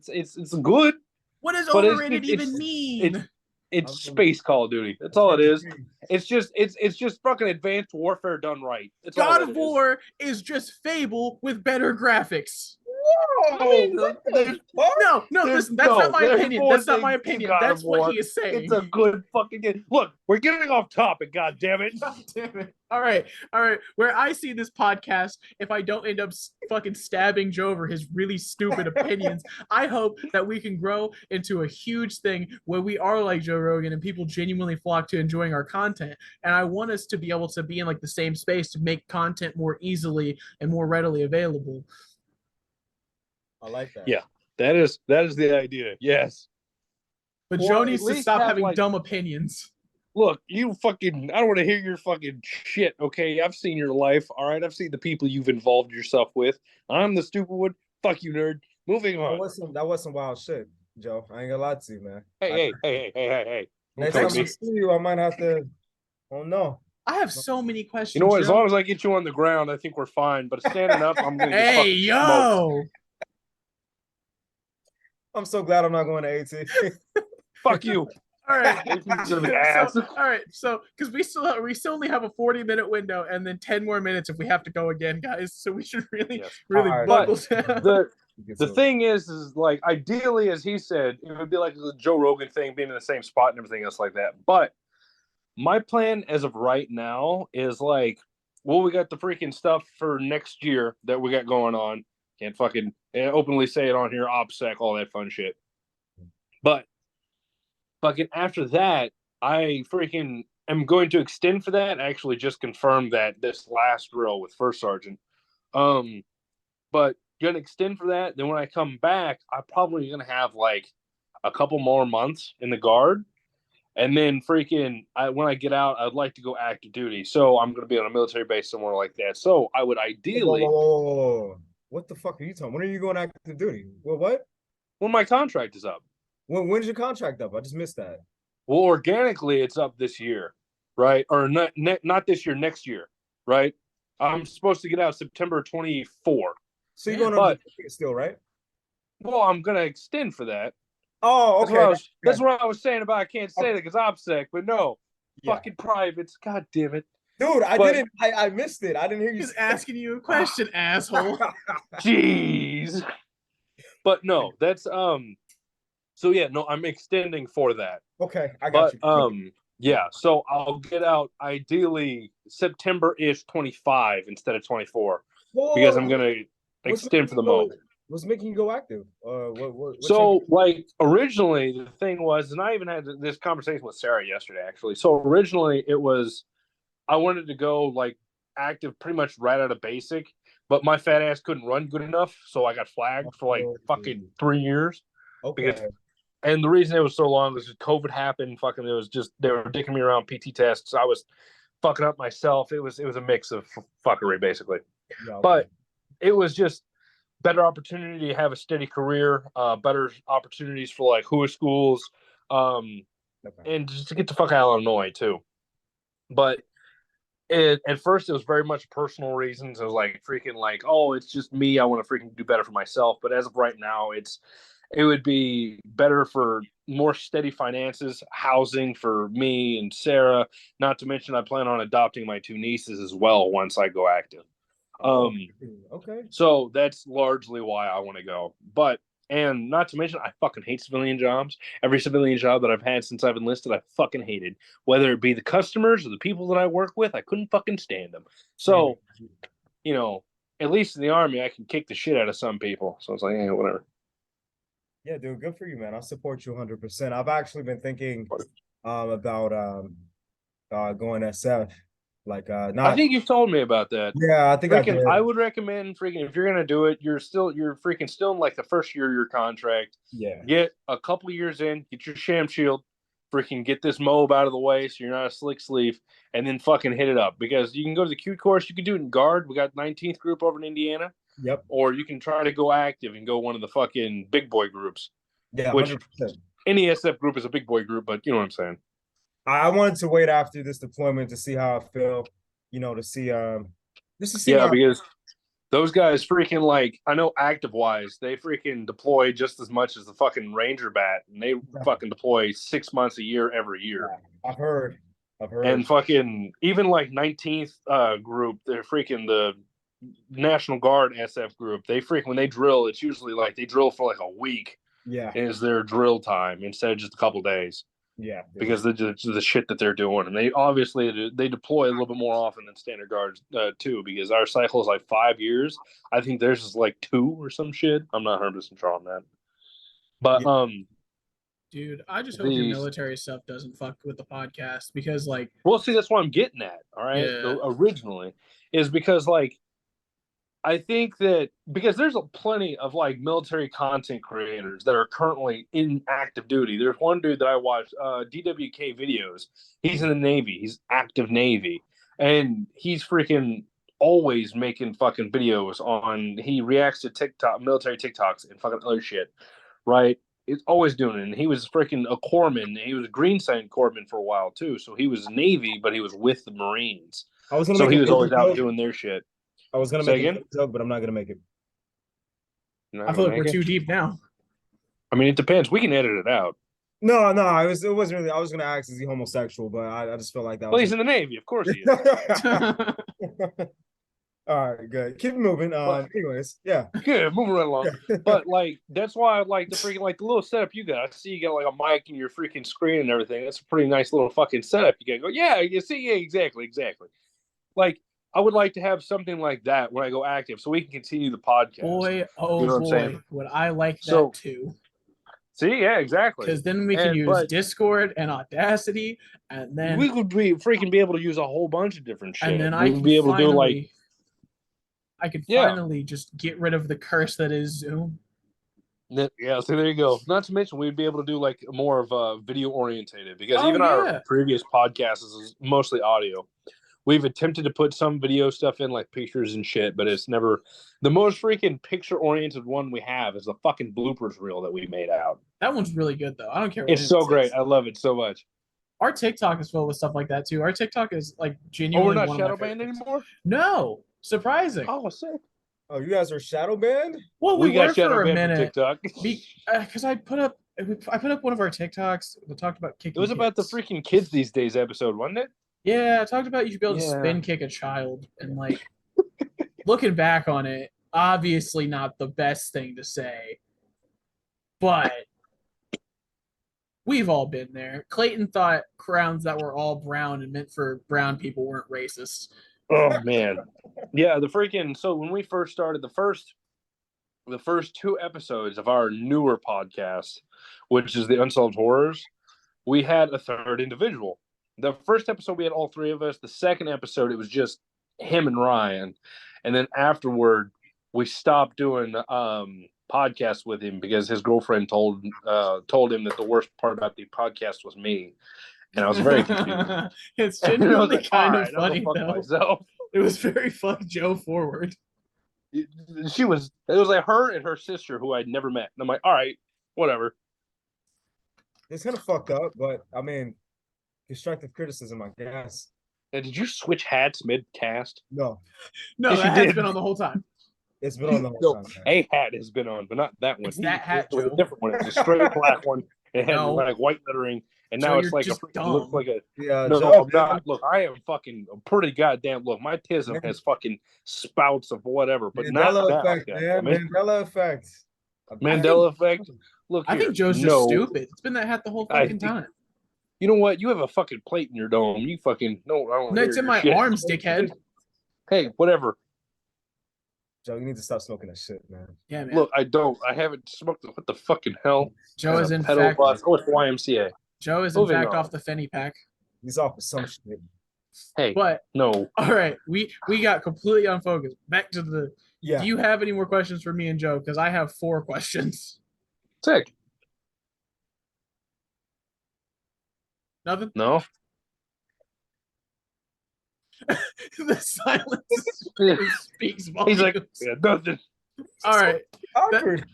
it's good. What does But it's overrated just- even it's- mean? It's space Call of Duty. That's all it is. It's just fucking advanced warfare done right. It's all God that of it is. War is just Fable with better graphics. Whoa! What the fuck? No, listen, that's not my opinion. That's not my things to opinion. God That's of what War. he is saying. It's a good fucking game. Look, we're getting off topic. God damn it! God damn it. All right. Where I see this podcast, if I don't end up fucking stabbing Joe over his really stupid opinions, I hope that we can grow into a huge thing where we are like Joe Rogan and people genuinely flock to enjoying our content. And I want us to be able to be in like the same space to make content more easily and more readily available. I like that. Yeah, that is the idea. Yes. But Or Joe at needs to least stop have, having like- dumb opinions. Look, you fucking. I don't want to hear your fucking shit. Okay, I've seen your life. All right, I've seen the people you've involved yourself with. I'm the stupid one. Fuck you, nerd. Moving on. That was some wild shit, Joe. I ain't gonna lie to you, man. Hey. Don't Next tell time I me. see you, I might have to. Oh no. I have so many questions. You know what? As Joe. long as I get you on the ground, I think we're fine. But standing up, I'm gonna get Hey, fucking smoked. yo. I'm so glad I'm not going to AT. Fuck you. All right. To the ass. All right. So, because we still only have a 40-minute window, and then 10 more minutes if we have to go again, guys. So we should really Yes. really All right. buckle down. The thing is like ideally, as he said, it would be like the Joe Rogan thing, being in the same spot and everything else like that. But my plan as of right now is like, well, we got the freaking stuff for next year that we got going on. Can't fucking openly say it on here, OPSEC, all that fun shit. But fucking after that, I freaking am going to extend for that. I actually just confirmed that this last drill with First Sergeant. But gonna extend for that. Then when I come back, I'm probably gonna have like a couple more months in the guard. And then freaking when I get out, I'd like to go active duty. So I'm gonna be on a military base somewhere like that. So I would ideally Whoa. What the fuck are you talking? When are you going active duty? Well, what? when my contract is up. When's your contract up? I just missed that. Well, organically, it's up this year, right? Or not this year, next year, right? I'm supposed to get out September 24. So you're Yeah, going on but- the still, right? Well, I'm gonna extend for that. Oh, That's, okay. that's what I was saying about I can't say that because OPSEC, but no, Yeah. fucking privates. God damn it. Dude, but- I missed it. I didn't hear you. He's asking you a question, asshole. Jeez. But no, that's so yeah, no, I'm extending for that. Okay, I got But you. yeah, so I'll get out ideally September-ish 25 instead of 24 because I'm gonna What's extend for the making you go- moment. What's making you go active? What So like originally the thing was, and I even had this conversation with Sarah yesterday actually. So originally it was I wanted to go like active pretty much right out of basic, but my fat ass couldn't run good enough, so I got flagged for like fucking 3 years. okay. because- And the reason it was so long was COVID happened. Fucking, it was just they were dicking me around PT tests. I was fucking up myself. It was a mix of fuckery basically. Yeah, okay. But it was just better opportunity to have a steady career, better opportunities for like HUA schools, Okay. and just to get the fuck out of Illinois too. But at first it was very much personal reasons. It was like freaking like, oh, it's just me. I want to freaking do better for myself. But as of right now, it would be better for more steady finances, housing for me and Sarah. Not to mention, I plan on adopting my 2 nieces as well once I go active. Okay. So that's largely why I want to go. But and not to mention, I fucking hate civilian jobs. Every civilian job that I've had since I've enlisted, I fucking hated. Whether it be the customers or the people that I work with, I couldn't fucking stand them. So, you know, at least in the Army, I can kick the shit out of some people. So it's like, yeah, whatever. Yeah, dude, good for you, man. I support you 100%. I've actually been thinking about going SF. Like not I think you've told me about that. yeah, I think I Freaking, did. I would recommend freaking if you're gonna do it, you're freaking still in like the first year of your contract. Yeah. Get a couple years in, get your sham shield, freaking get this mob out of the way so you're not a slick sleeve, and then fucking hit it up. Because you can go to the Q course, you can do it in guard. We got 19th group over in Indiana. Yep. Or you can try to go active and go one of the fucking big boy groups. Yeah, Which- 100%. Any SF group is a big boy group, but you know what I'm saying. I wanted to wait after this deployment to see how I feel, you know, to see just to see Yeah, how because those guys freaking like I know active wise, they freaking deploy just as much as the fucking Ranger bat, and they fucking deploy 6 months a year every year. I've heard. And fucking even like 19th group, they're freaking National Guard SF group, they when they drill, it's usually like they drill for like a week Yeah, is their drill time instead of just a couple days yeah. because the shit that they're doing, and they obviously they deploy a little bit more often than standard guards too, because our cycle is like 5 years. I think theirs is like 2 or some shit. I'm not 100% sure on that, but Yeah. Dude, I just hope your military stuff doesn't fuck with the podcast because, like, well, see, that's what I'm getting at. All right, yeah. Originally is because like I think that because there's plenty of like military content creators that are currently in active duty. There's one dude that I watch, DWK videos. He's in the Navy. He's active Navy, and he's freaking always making fucking videos on. He reacts to TikTok, military TikToks, and fucking other shit. Right? He's always doing it. And he was freaking a corpsman. He was a green sign corpsman for a while too. So he was Navy, but he was with the Marines. I was gonna So make he a was always out joke. doing their shit. I was gonna Say make again? a joke, but I'm not gonna make it. You're not I gonna feel like make we're it? too deep now. I mean, it depends. We can edit it out. No, it wasn't really. I was gonna ask, is he homosexual? But I just felt like that Well, was. he's in the Navy. Of course he is. All right, good. Keep moving. Anyways, yeah. Good, moving right along. But like, that's why I like the freaking like the little setup you got. I see you got like a mic and your freaking screen and everything. That's a pretty nice little fucking setup. You gotta go, yeah, you see, yeah, exactly. Like, I would like to have something like that when I go active, so we can continue the podcast. Boy, oh You know what I'm boy, saying? would I like that So- too. See, yeah, exactly. Because then we can And- use but- Discord and Audacity, and then we could be freaking be able to use a whole bunch of different shit. and then we I would can be able to do like finally, I could Yeah. finally just get rid of the curse that is Zoom. yeah. So there you go. Not to mention we'd be able to do like more of a video orientated because Oh, even yeah. our previous podcasts is mostly audio. We've attempted to put some video stuff in like pictures and shit, but it's never the most freaking picture oriented one we have is the fucking bloopers reel that we made out. That one's really good though. I don't care. What It's so anyone great. says. I love it so much. Our TikTok is filled with stuff like that too. Our TikTok is like Oh, genuinely. we're not one of my shadow banned favorites. anymore? No, surprising. Oh, sick. Oh, you guys are shadow banned? Well, we, We were got shadow for a banned from minute TikTok. because I put up one of our TikToks that talked about kicking. It was about the kids. freaking kids these days episode, wasn't it? Yeah, I talked about you should be able to Yeah. spin kick a child, and like looking back on it, obviously not the best thing to say, but we've all been there. Clayton thought crowns that were all brown and meant for brown people weren't racist. Oh man, yeah. The freaking so when we first started the first 2 episodes of our newer podcast, which is the Unsolved Horrors, we had a third individual. The first episode we had all 3 of us. The second episode it was just him and Ryan, and then afterward we stopped doing podcasts with him because his girlfriend told him that the worst part about the podcast was me, and I was very confused. It's And I was genuinely like, kind "All of right, I'll go funny fuck though. myself." It was very fuck Joe forward. It was like her and her sister who I'd never met. And I'm like, all right, whatever. It's kind of fucked up, but I mean, constructive criticism, I guess. And did you switch hats mid cast? No, No, Yes, you that has did. been on the whole time. it's been on the whole No, time. man. a hat has been on, but not that one. It's that hat, it was Joe. a different one. It was a straight black one. It had No. like white lettering, and Joe, now it's you're like a just freaking looks dumb. like a Yeah, no. Joe, I'm not. Look, I am fucking pretty goddamn. Look, my tism Man. has fucking spouts of whatever, but not Mandela that. effect, like man. that. I mean, Mandela effect. Mandela effect. Look, I here. think Joe's just No. stupid. It's been that hat the whole I fucking think- time. You know what? You have a fucking plate in your dome. You fucking no. I don't No, it's hear in your my shit. arms, dickhead. Hey, whatever. Joe, you need to stop smoking that shit, man. Yeah, man. Look, I don't. I haven't smoked. What the fucking hell? Joe is And a in pedal fact bus. Oh, it's YMCA. Joe is in Moving fact on. off the Fenny pack. He's off with some shit. Hey, But no. all right, we got completely unfocused. Back to the. Yeah. Do you have any more questions for me and Joe? Because I have 4 questions. Sick. Nothing. No. The silence speaks volumes. He's like, yeah, nothing. all right. Awkward.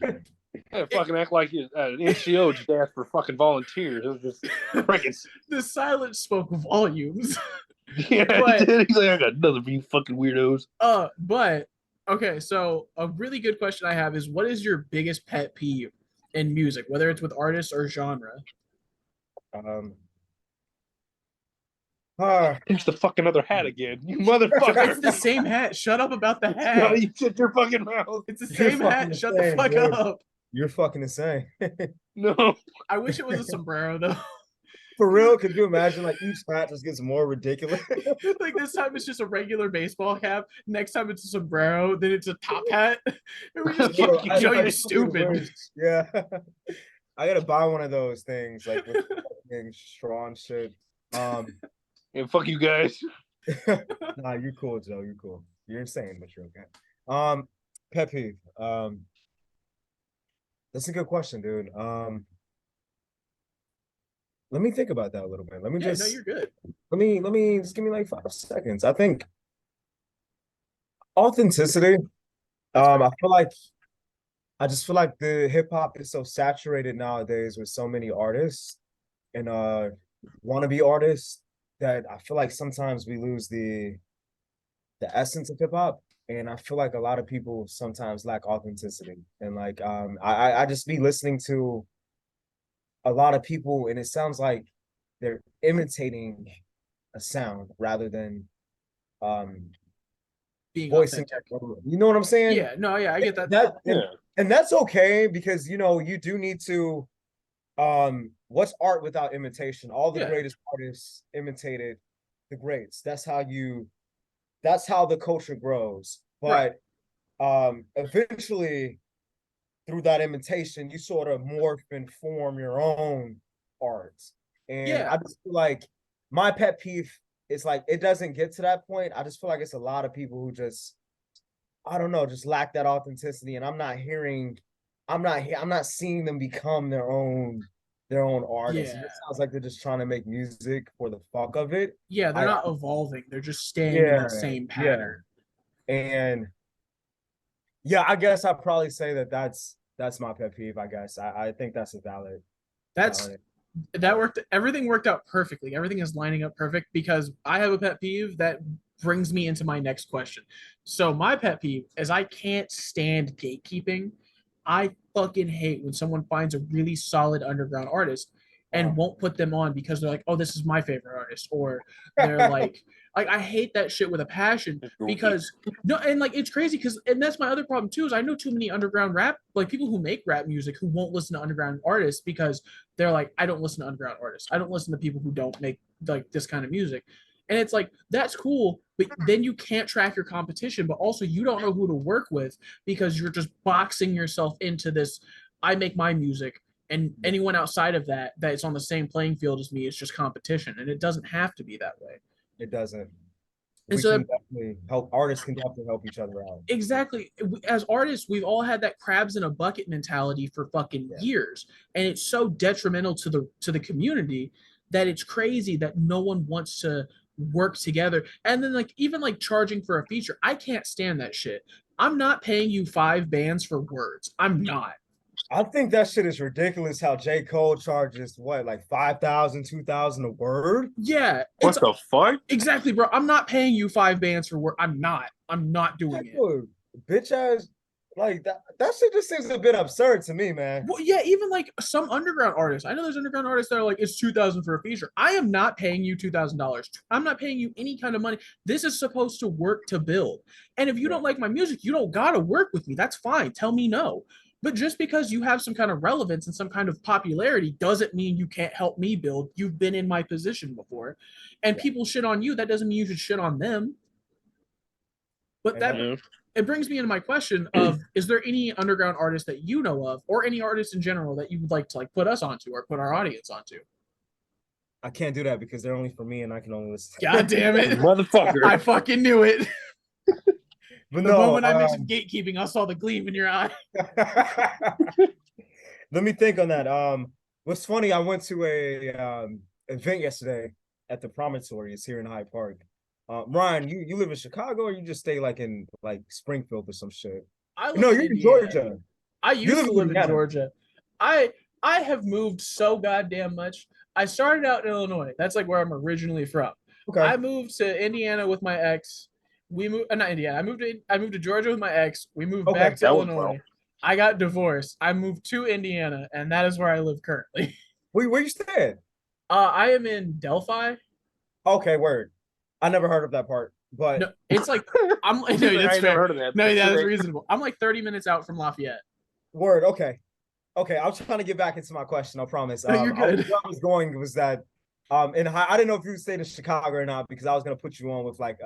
Yeah, fucking act like you, an NCO just asked for fucking volunteers. It was just freaking. The silence spoke volumes. Yeah, But- he did. He's like, I got nothing for you fucking weirdos. But okay, so a really good question I have is what is your biggest pet peeve in music, whether it's with artists or genre? Pinch the fucking other hat again, you It's motherfucker. the same hat. Shut up about the No, hat. you shut your fucking mouth. It's the You're same fucking hat. Shut the insane, fuck dude. up. You're fucking insane. No. I wish it was a sombrero though. For real, could you imagine like each hat just gets more ridiculous? Like this time it's just a regular baseball cap. Next time it's a sombrero. Then it's a top hat. And we just keep Fuck you showing you guys. stupid. Yeah. I gotta buy one of those things, like with fucking straw and shit. Yeah, fuck you guys. Nah, you're cool, Joe. You're cool. You're insane, but you're okay. Pet peeve. That's a good question, dude. Let me think about that a little bit. Let me Yeah, just no, you're good. let me just give me like 5 seconds. I think authenticity. I just feel like the hip hop is so saturated nowadays with so many artists and wannabe artists that I feel like sometimes we lose the essence of hip hop. And I feel like a lot of people sometimes lack authenticity. And like I just be listening to a lot of people and it sounds like they're imitating a sound rather than Being voicing authentic. you know what I'm saying? Yeah, no, yeah, I get that. That Yeah. and that's okay because you know you do need to what's art without imitation? All the Yeah. greatest artists imitated the greats. That's how the culture grows. Right. But eventually through that imitation, you sort of morph and form your own art. And Yeah. I just feel like my pet peeve is like it doesn't get to that point. I just feel like it's a lot of people who just I don't know, just lack that authenticity. And I'm not seeing them become their own artists. Yeah. It sounds like they're just trying to make music for the fuck of it. Yeah, they're I- not evolving. They're just staying in Yeah, that same yeah. pattern. And yeah, I guess I'd probably say that's my pet peeve, I guess. I think that's a valid. That's that worked. Everything worked out perfectly. Everything is lining up perfect because I have a pet peeve that brings me into my next question. So my pet peeve is I can't stand gatekeeping. I fucking hate when someone finds a really solid underground artist and won't put them on because they're like, "Oh, this is my favorite artist," or they're like I hate that shit with a passion because no, and like it's crazy because and that's my other problem too is I know too many underground rap like people who make rap music who won't listen to underground artists because they're like I don't listen to underground artists. I don't listen to people who don't make like this kind of music. And it's like that's cool, but then you can't track your competition, but also you don't know who to work with because you're just boxing yourself into this I make my music and anyone outside of that that's on the same playing field as me is just competition and it doesn't have to be that way. It doesn't. And We so can definitely help artists can definitely help each other out. exactly as artists we've all had that crabs in a bucket mentality for fucking years and it's so detrimental to the community that it's crazy that no one wants to work together and then like even like charging for a feature I can't stand that shit. I'm not paying you 5 bands for words. I'm not. I think that shit is ridiculous how J. Cole charges what, like 5,000, 2,000 a word? Yeah, What it's the fuck? exactly, bro. I'm not paying you 5 bands for work. I'm not doing it. Dude, bitch ass like that shit just seems a bit absurd to me, man. Well, yeah, even like some underground artists. I know there's underground artists that are like, it's 2,000 for a feature. I am not paying you $2,000. I'm not paying you any kind of money. This is supposed to work to build. And if you don't like my music, you don't gotta work with me. That's fine. Tell me no. But just because you have some kind of relevance and some kind of popularity doesn't mean you can't help me build. You've been in my position before. And people shit on you. That doesn't mean you should shit on them. But that it brings me into my question of is there any underground artist that you know of or any artist in general that you would like to like put us onto or put our audience onto? I can't do that because they're only for me and I can only listen. God damn it. Motherfucker. I fucking knew it. But The no, moment I mentioned gatekeeping, I saw the gleam in your eye. let me think on that. What's funny, I went to a event yesterday at the Promontory. It's here in Hyde Park. Ryan, you live in Chicago or you just stay like in like Springfield or some shit? I No, live you're in Indiana. Georgia. I You used live to in live in Indiana. Georgia. I have moved so goddamn much. I started out in Illinois. That's like where I'm originally from. Okay. I moved to Indiana with my ex. We moved not Indiana. I moved to Georgia with my ex. We moved Okay, back to that went Illinois. well. I got divorced. I moved to Indiana, and that is where I live currently. Where you staying? I am in Delphi. Okay, word. I never heard of that part, but No, it's like I'm. No, He's like, I that's ain't never fair. heard of that. No, yeah, that's Straight. reasonable. I'm like 30 minutes out from Lafayette. word. Okay, okay. I was trying to get back into my question. I promise. No, you're good. Where I was going was that, I didn't know if you stayed in Chicago or not because I was gonna put you on with like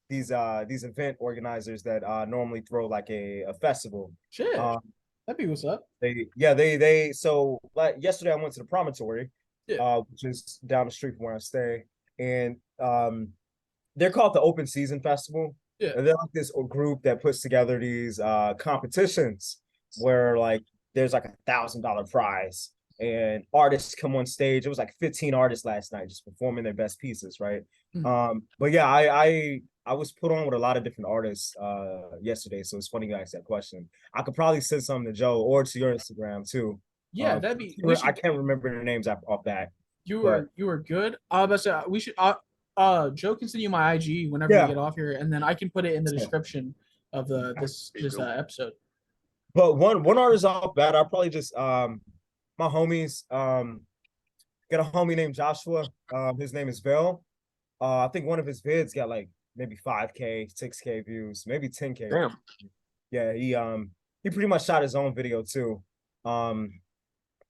these event organizers that normally throw like a festival. Shit, Um, that'd be what's up. they so like yesterday I went to the Promontory, Yeah. which is down the street from where I stay, and they're called the Open Season Festival. Yeah. And they're like this group that puts together these competitions where like there's like $1,000 prize and artists come on stage. It was like 15 artists last night just performing their best pieces, right? But yeah, I was put on with a lot of different artists yesterday, so it's funny you asked that question. I could probably send something to Joe or to your Instagram too. Yeah, that'd be. I can't remember their names off that. You were good. But we should. Joe can send you my IG whenever Yeah. we get off here, and then I can put it in the description of this episode. But one artist off bat, I'll probably just my homies got a homie named Joshua. His name is Bill. I think one of his vids got like maybe 5K, 6K views, maybe 10K. Damn. Yeah, he pretty much shot his own video too.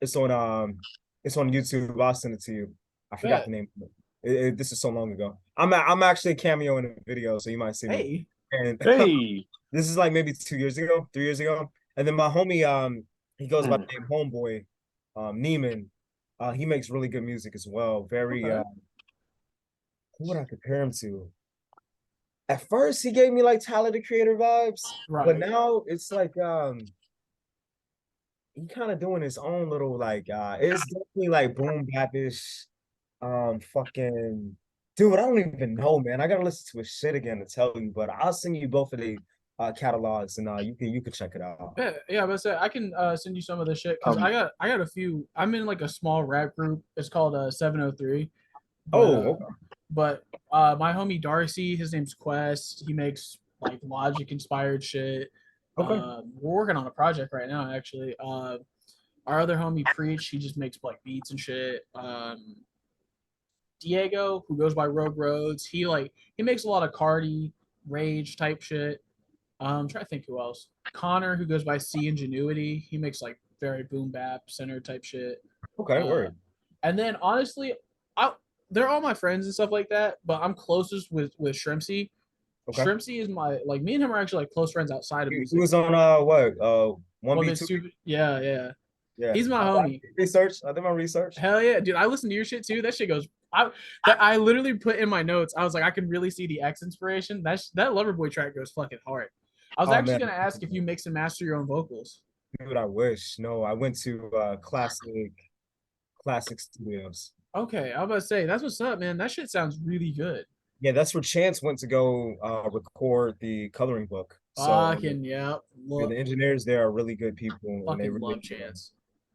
It's on YouTube. I'll send it to you. I forgot the name of it. This is so long ago. I'm actually a cameo in a video, so you might see me. And Hey. this is like maybe 2 years ago, 3 years ago. And then my homie, he goes by the name Homeboy, Neiman. He makes really good music as well. Very who would I compare him to? At first he gave me like Tyler the Creator vibes, but now it's like he kind of doing his own little like it's definitely like boom bap-ish. Fucking dude, I don't even know, man. I gotta listen to his shit again to tell you, but I'll send you both of the catalogs and you can check it out. Yeah, but I can send you some of the shit because I got a few. I'm in like a small rap group. It's called 703. But, Okay. But my homie Darcy, his name's Quest. He makes like Logic inspired shit. Okay. We're working on a project right now, actually. Our other homie Preach, he just makes like beats and shit. Diego, who goes by Rogue Roads, he makes a lot of Cardi, Rage type shit. I'm trying to think who else. Connor, who goes by C Ingenuity, he makes like very boom bap center type shit. Okay, word. And then honestly, they're all my friends and stuff like that, but I'm closest with Shrimpsy. Okay. Shrimpsy is me and him are actually like close friends outside of music. He was on 1B2? Yeah. He's my homie. I did my research. Hell yeah, dude. I listen to your shit too. That shit goes. I literally put in my notes. I was like, I can really see the X inspiration. That Loverboy track goes fucking hard. I was actually gonna ask if you mix and master your own vocals. Dude, I wish. No, I went to Classic Studios. Okay, I was about to say that's what's up, man. That shit sounds really good. Yeah, that's where Chance went to go record the coloring book. Yeah. The engineers there are really good people. Fucking really love Chance.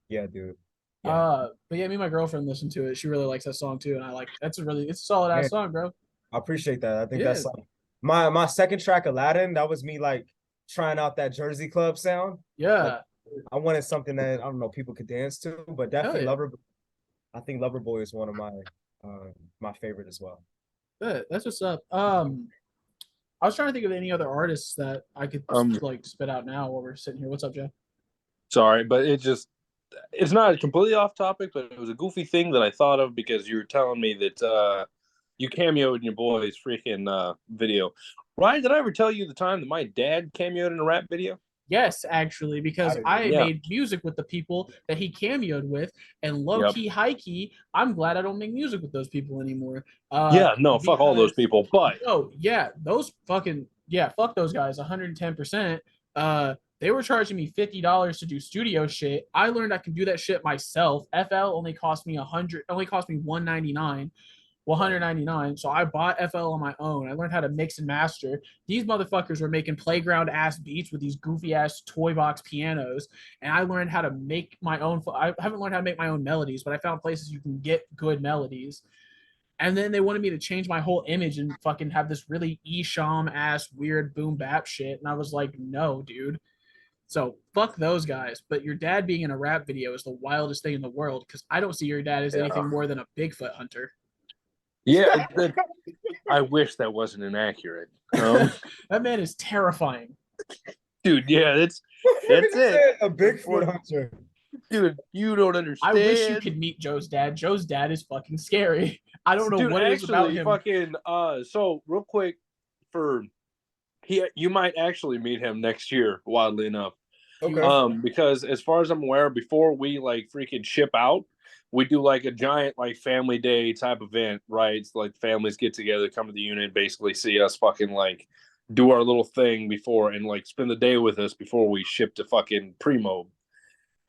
Yeah, dude. Yeah. But yeah, me and my girlfriend listened to it. She really likes that song too, and I like it's a solid ass song, bro. I appreciate that. I think that's like my second track, Aladdin. That was me like trying out that Jersey club sound. Yeah. Like, I wanted something that I don't know people could dance to, but definitely I think Loverboy is one of my favorite as well. Good. That's what's up. I was trying to think of any other artists that I could like spit out now while we're sitting here. What's up, Joe? Sorry, but it's not completely off topic, but it was a goofy thing that I thought of because you were telling me that you cameoed in your boy's freaking video. Ryan, did I ever tell you the time that my dad cameoed in a rap video? Yes, actually, because I made music with the people that he cameoed with, and low-key, high-key, I'm glad I don't make music with those people anymore. Fuck all those people, but... Oh, yeah, fuck those guys, 110%. They were charging me $50 to do studio shit. I learned I can do that shit myself. FL only cost me $199. $199. So I bought FL on my own. I learned how to mix and master. These motherfuckers were making playground ass beats with these goofy ass toy box pianos, and I learned how to make my own. I haven't learned how to make my own melodies, but I found places you can get good melodies. And then they wanted me to change my whole image and fucking have this really Esham ass weird boom bap shit, and I was like, no, dude. So fuck those guys. But your dad being in a rap video is the wildest thing in the world because I don't see your dad as anything more than a Bigfoot hunter. Yeah, I wish that wasn't inaccurate. That man is terrifying. Dude, yeah, that's Nigga it. said a Bigfoot hunter. Dude, you don't I understand. wish you could meet Joe's dad. Joe's dad is fucking scary. I don't know Dude, what it is about actually, him. fucking so real quick for you might actually meet him next year, wildly enough. Okay. Because as far as I'm aware, before we like freaking ship out, we do like a giant like family day type event, right? It's like families get together, come to the unit, basically see us fucking like do our little thing before and like spend the day with us before we ship to fucking Primo.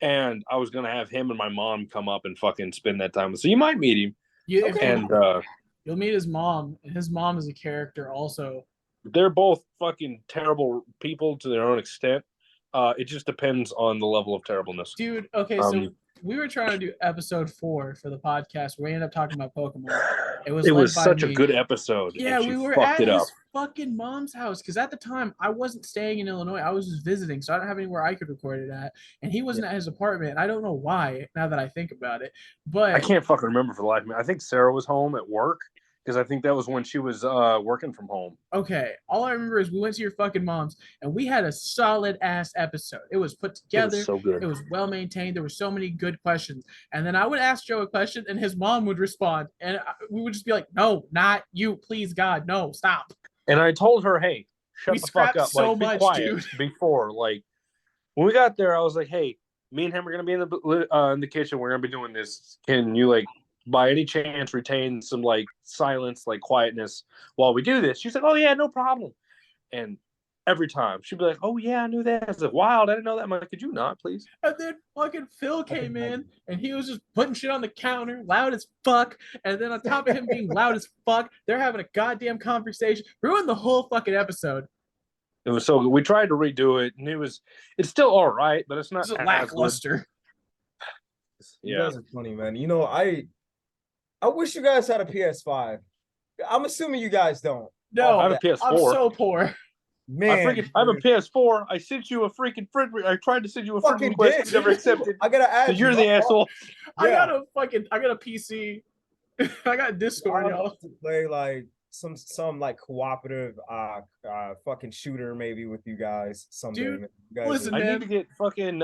And I was gonna have him and my mom come up and fucking spend that time. So you might meet him. You, if Okay. you- And you'll meet his mom, and his mom is a character also. they're both fucking terrible people to their own extent. It just depends on the level of terribleness. Dude, okay, so Um, we were trying to do episode 4 for the podcast. We ended up talking about Pokemon. It was It led was by such me. a good episode. Yeah, and she we were fucked at it up. his fucking mom's house because at the time I wasn't staying in Illinois. I was just visiting, so I don't have anywhere I could record it at. And he wasn't at his apartment. I don't know why. Now that I think about it, but I can't fucking remember for the life of me. I think Sarah was home at work because I think that was when she was working from home. okay. All I remember is we went to your fucking mom's and we had a solid ass episode. It was put It together. was so good. It was well maintained. There were so many good questions. And then I would ask Joe a question and his mom would respond. And we would just be like, no, not you. Please, God, no, stop. And I told her, hey, shut We the fuck scrapped up. so Like, be much, quiet dude. before. Like, when we got there, I was like, hey, me and him are going to be in the kitchen. We're going to be doing this. Can you, like, by any chance retain some, like, silence, like, quietness while we do this? She said, oh, yeah, no problem. And every time she'd be like, oh, yeah, I knew that. I was like, wild. I didn't know that. I'm like, could you not, please? And then fucking Phil came in and he was just putting shit on the counter, loud as fuck. And then on top of him being loud as fuck, they're having a goddamn conversation. Ruined the whole fucking episode. It was so good. We tried to redo it, and it's still all right, but it's not It's a as lackluster. good. You Yeah. guys are funny, man. You know, I wish you guys had a PS5. I'm assuming you guys don't. No, I have a I'm PS4. so poor. Man, I have a PS4. I sent you a freaking friend. I tried to send you a friend fucking request. did. You never accepted. I gotta add So you're the asshole. I Yeah. got a PC. I got Discord, I y'all. want to play like some like cooperative fucking shooter maybe with you guys someday. Dude, man. You guys listen, are- I man. need to get fucking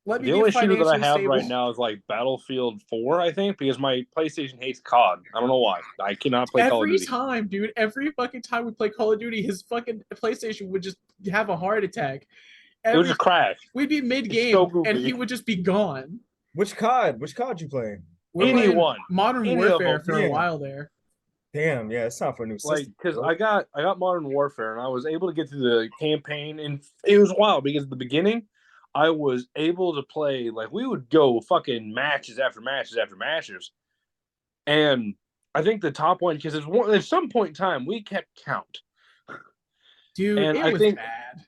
Let me the be only shooter that I financially have stable. right now is like Battlefield 4, I think, because my PlayStation hates COD. I don't know why. I cannot play Call of Every Duty. time, dude, every fucking time we play Call of Duty, his fucking PlayStation would just have a heart attack. It would Every, just crash. we'd be mid game so goofy. and he would just be gone. Which COD you playing? We're Any playing one. Modern Any of Warfare them. for a Yeah. while there. Damn, yeah, it's time for a new Like, system. because bro. I got Modern Warfare and I was able to get through the campaign, and it was wild because at the beginning I was able to play, like, we would go fucking matches after matches after matches, and I think the top one, because at some point in time we kept count, Dude, And it I was think- bad.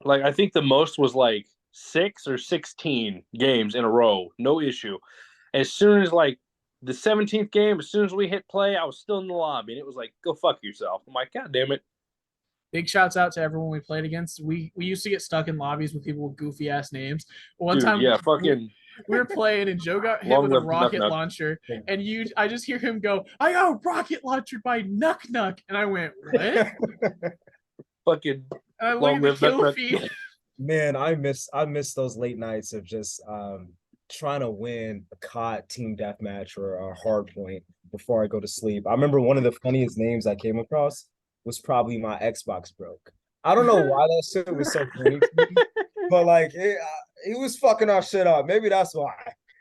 like I think the most was like 6 or 16 games in a row, no issue. As soon as like the 17th game, as soon as we hit play, I was still in the lobby, and it was like, go fuck yourself. I'm like, God damn it. Big shouts out to everyone we played against. We used to get stuck in lobbies with people with goofy ass names. One Dude, time yeah, fucking we were playing and Joe got hit Long with a live Nuck rocket Nuck. launcher, Yeah. and I just hear him go, "I got a rocket launcher by Nuck Nuck," and I went, "What?" And fucking I look Long at the live Nuck kill Nuck. feed. Man, I miss those late nights of just trying to win a COD team deathmatch or a hard point before I go to sleep. I remember one of the funniest names I came across was probably my Xbox broke. I don't know why that shit was so funny to me, but like he was fucking our shit up. Maybe that's why.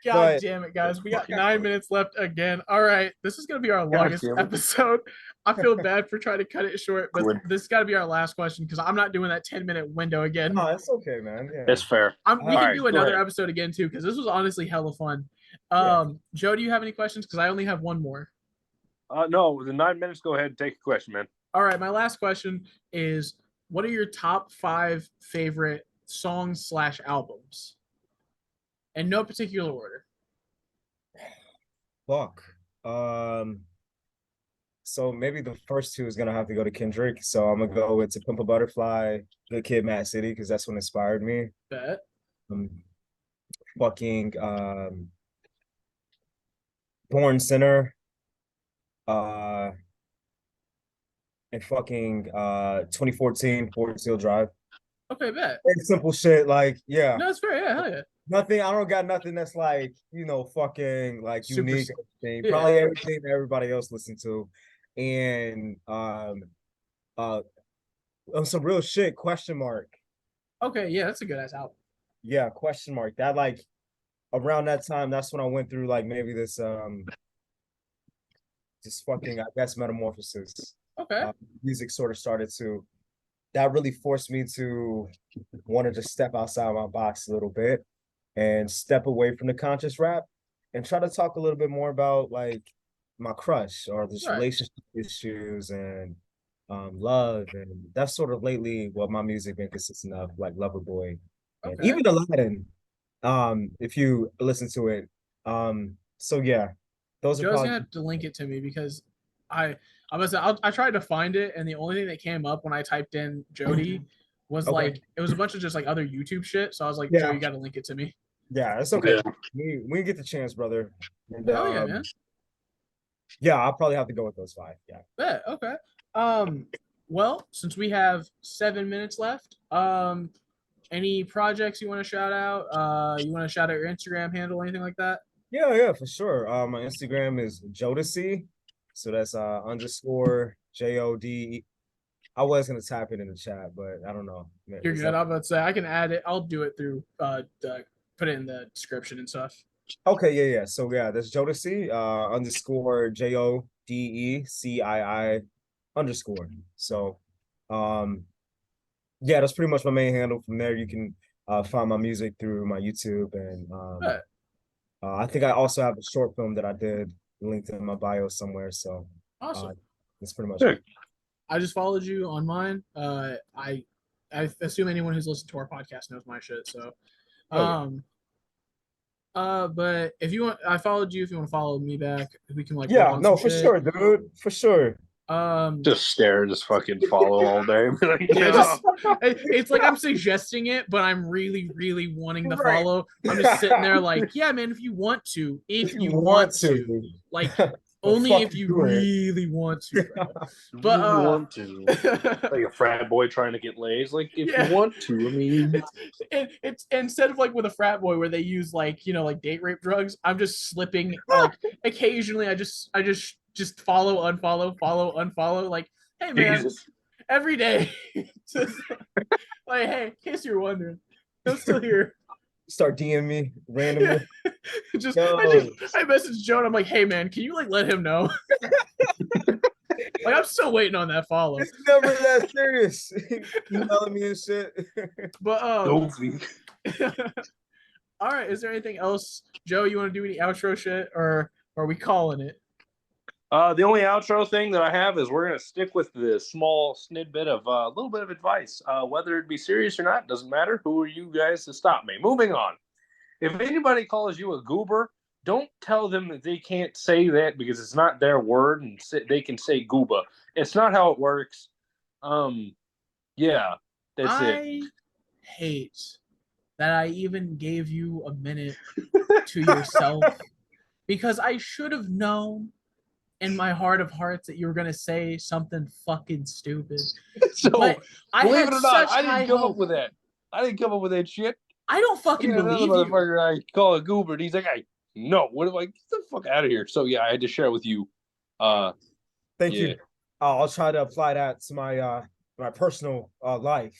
God But- damn it, guys. We got 9 minutes left again. All right. This is going to be our longest damn it. episode. I feel bad for trying to cut it short, but Good. this got to be our last question because I'm not doing that 10-minute window again. No, it's okay, man. Yeah. That's fair. We All can right, do go another ahead. episode again, too, because this was honestly hella fun. Yeah. Joe, do you have any questions? Because I only have one more. No, the 9 minutes. Go ahead and take a question, man. All right. My last question is what are your top 5 favorite songs / albums? In no particular order. Fuck. So maybe the first two is gonna have to go to Kendrick. So I'm gonna go with To Pimp a Butterfly, Good Kid, Mad City, because that's what inspired me. Bet. Fucking Born Sinner, uh in fucking 2014 Ford Seal Drive. Okay, bet. Very simple shit, like yeah. No, it's fair. Yeah, hell yeah. Nothing, I don't got nothing that's like, fucking like Super unique. yeah. Probably everything that everybody else listened to. And uh some real shit, question mark. Okay, yeah, that's a good ass album. Yeah, question mark. That like around that time, that's when I went through like maybe this fucking, I guess, metamorphosis. Okay. Music sort of started to, that really forced me to wanted to step outside my box a little bit and step away from the conscious rap and try to talk a little bit more about like my crush or just Right. relationship issues and love. And that's sort of lately what my music been consisting of, like Loverboy and Okay. even Aladdin, if you listen to it. So yeah, those are Joe's probably gonna have to link it to me because I tried to find it and the only thing that came up when I typed in Jody was Okay. like it was a bunch of just like other YouTube shit. So I was like, Yeah. Joe, you got to link it to me. yeah, it's okay. Yeah. We get the chance, brother. And, Hell yeah, man. yeah, I'll probably have to go with those 5. Yeah. Bet. Okay. Well, since we have 7 minutes left, any projects you want to shout out? You want to shout out your Instagram handle, anything like that? Yeah, for sure. My Instagram is Jodeci. So that's underscore JOD. I was gonna type it in the chat, but I don't know. You're good. I'm about to say I can add it. I'll do it through put it in the description and stuff. Okay, yeah. So yeah, that's Jodeci, underscore JODECII underscore. So yeah, that's pretty much my main handle. From there you can find my music through my YouTube, and Bet. I think I also have a short film that I did linked in my bio somewhere. So Awesome. that's pretty much Sick. it. I just followed you on mine. I assume anyone who's listened to our podcast knows my shit. So, Oh, but if you want, I followed you. If you want to follow me back, we can like. Yeah, work on no, some for shit. sure, dude, for sure. Just stare, just fucking follow all day. Be like, Yeah, "No." just it's like I'm suggesting it, but I'm really, really wanting to Right. follow. I'm just sitting there like, yeah, man, if you want to, if you want to, like only if fucking you do it. really want to. Bro. You But, really want to. Like a frat boy trying to get lays. Like if Yeah. you want to, I mean, it's instead of like with a frat boy where they use like like date rape drugs, I'm just slipping like occasionally I just follow, unfollow, like, hey man, Jesus. every day. Just, like, hey, in case you're wondering, I'm still here. Start DM me randomly. I messaged Joe and I'm like, hey man, can you like let him know? Like I'm still waiting on that follow. It's never that serious. Emailing me and shit. But Goofy. all right, is there anything else, Joe, you want to do any outro shit, or are we calling it? The only outro thing that I have is we're gonna stick with the small snippet of a little bit of advice. Whether it be serious or not, doesn't matter. Who are you guys to stop me? Moving on. If anybody calls you a goober, don't tell them that they can't say that because it's not their word and they can say gooba. It's not how it works. Yeah, that's it. I hate that I even gave you a minute to yourself because I should have known in my heart of hearts that you were gonna say something fucking stupid. So But I believe had it or not, such I high didn't come hope. up with that. I didn't come up with that shit. I don't fucking Another believe you. motherfucker I call a goober, and he's like, "I no, what do I get the fuck out of here?" So yeah, I had to share with you. Thank Yeah. you. I'll try to apply that to my my personal life.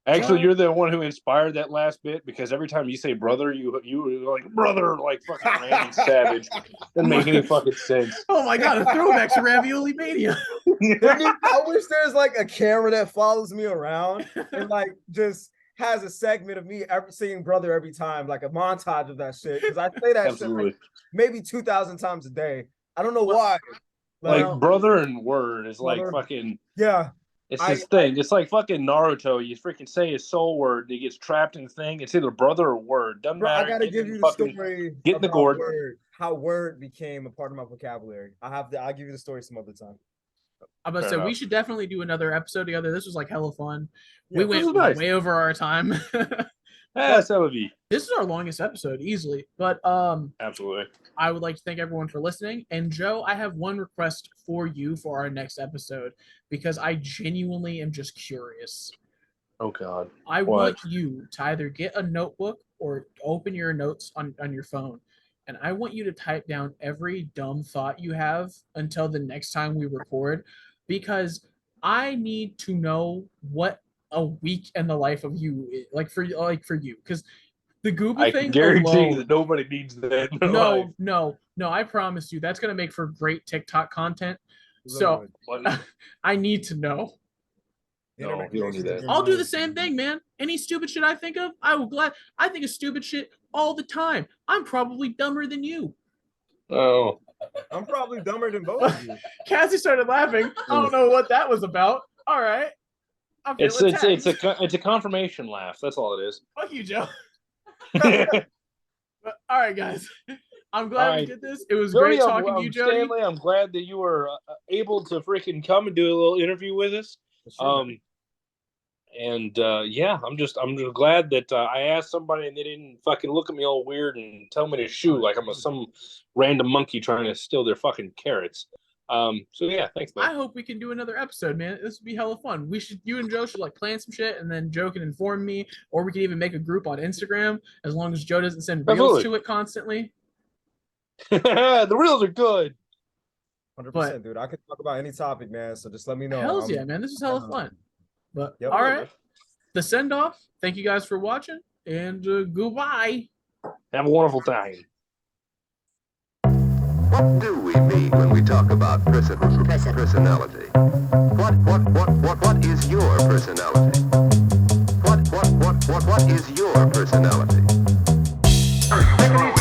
Actually, you're the one who inspired that last bit because every time you say brother, you were like brother, like fucking Randy Savage. Doesn't make any fucking sense. Oh my god, a throwback to Ravioli Mania. I wish there's like a camera that follows me around and like just has a segment of me saying brother every time, like a montage of that shit. Because I say that shit Absolutely. like maybe 2,000 times a day. I don't know why. Like brother and word is like Brother- fucking. Yeah. It's his thing. It's like fucking Naruto. You freaking say his soul word, and he gets trapped in the thing. It's either brother or word. Doesn't Bro, matter. I gotta Get give in you the fucking- story get in the about gourd. how word became a part of my vocabulary. I'll give you the story some other time. I'm about to Fair say enough. we should definitely do another episode together. This was like hella fun. Yeah, We this went was nice. way over our time. Ça va vie. This is our longest episode easily, but Absolutely. I would like to thank everyone for listening. And Joe, I have one request for you for our next episode because I genuinely am just curious. Oh God. I What? want you to either get a notebook or open your notes on your phone. And I want you to type down every dumb thought you have until the next time we record, because I need to know what a week in the life of you is, like for you, because the Gooba I thing can guarantee alone, that nobody needs that in their life. no, I promise you that's gonna make for great TikTok content. So What? I need to know. No, you don't need that. I'll do the same thing, man. Any stupid shit I think of, I think of stupid shit all the time. I'm probably dumber than you. Oh. I'm probably dumber than both of you. Cassie started laughing. I don't know what that was about. All right. I'm It's feeling it's a confirmation laugh. That's all it is. Fuck you, Joe. But, all right, guys. I'm glad All we right. did this. It was Jody, great talking to you, Jody. Stanley, I'm glad that you were able to freaking come and do a little interview with us. Yeah, I'm just glad that I asked somebody and they didn't fucking look at me all weird and tell me to shoot like I'm some random monkey trying to steal their fucking carrots. So yeah, thanks, I man. hope we can do another episode, man. This would be hella fun. You and Joe should like plan some shit, and then Joe can inform me, or we can even make a group on Instagram as long as Joe doesn't send reels Absolutely. to it constantly. The reels are good. 100%, dude. I can talk about any topic, man. So just let me know. Hells yeah, man. This is hella down. fun. But Yep. all right, the send off. Thank you guys for watching, and goodbye. Have a wonderful time. What do we mean when we talk about personality? What is your personality? What is your personality? Take it easy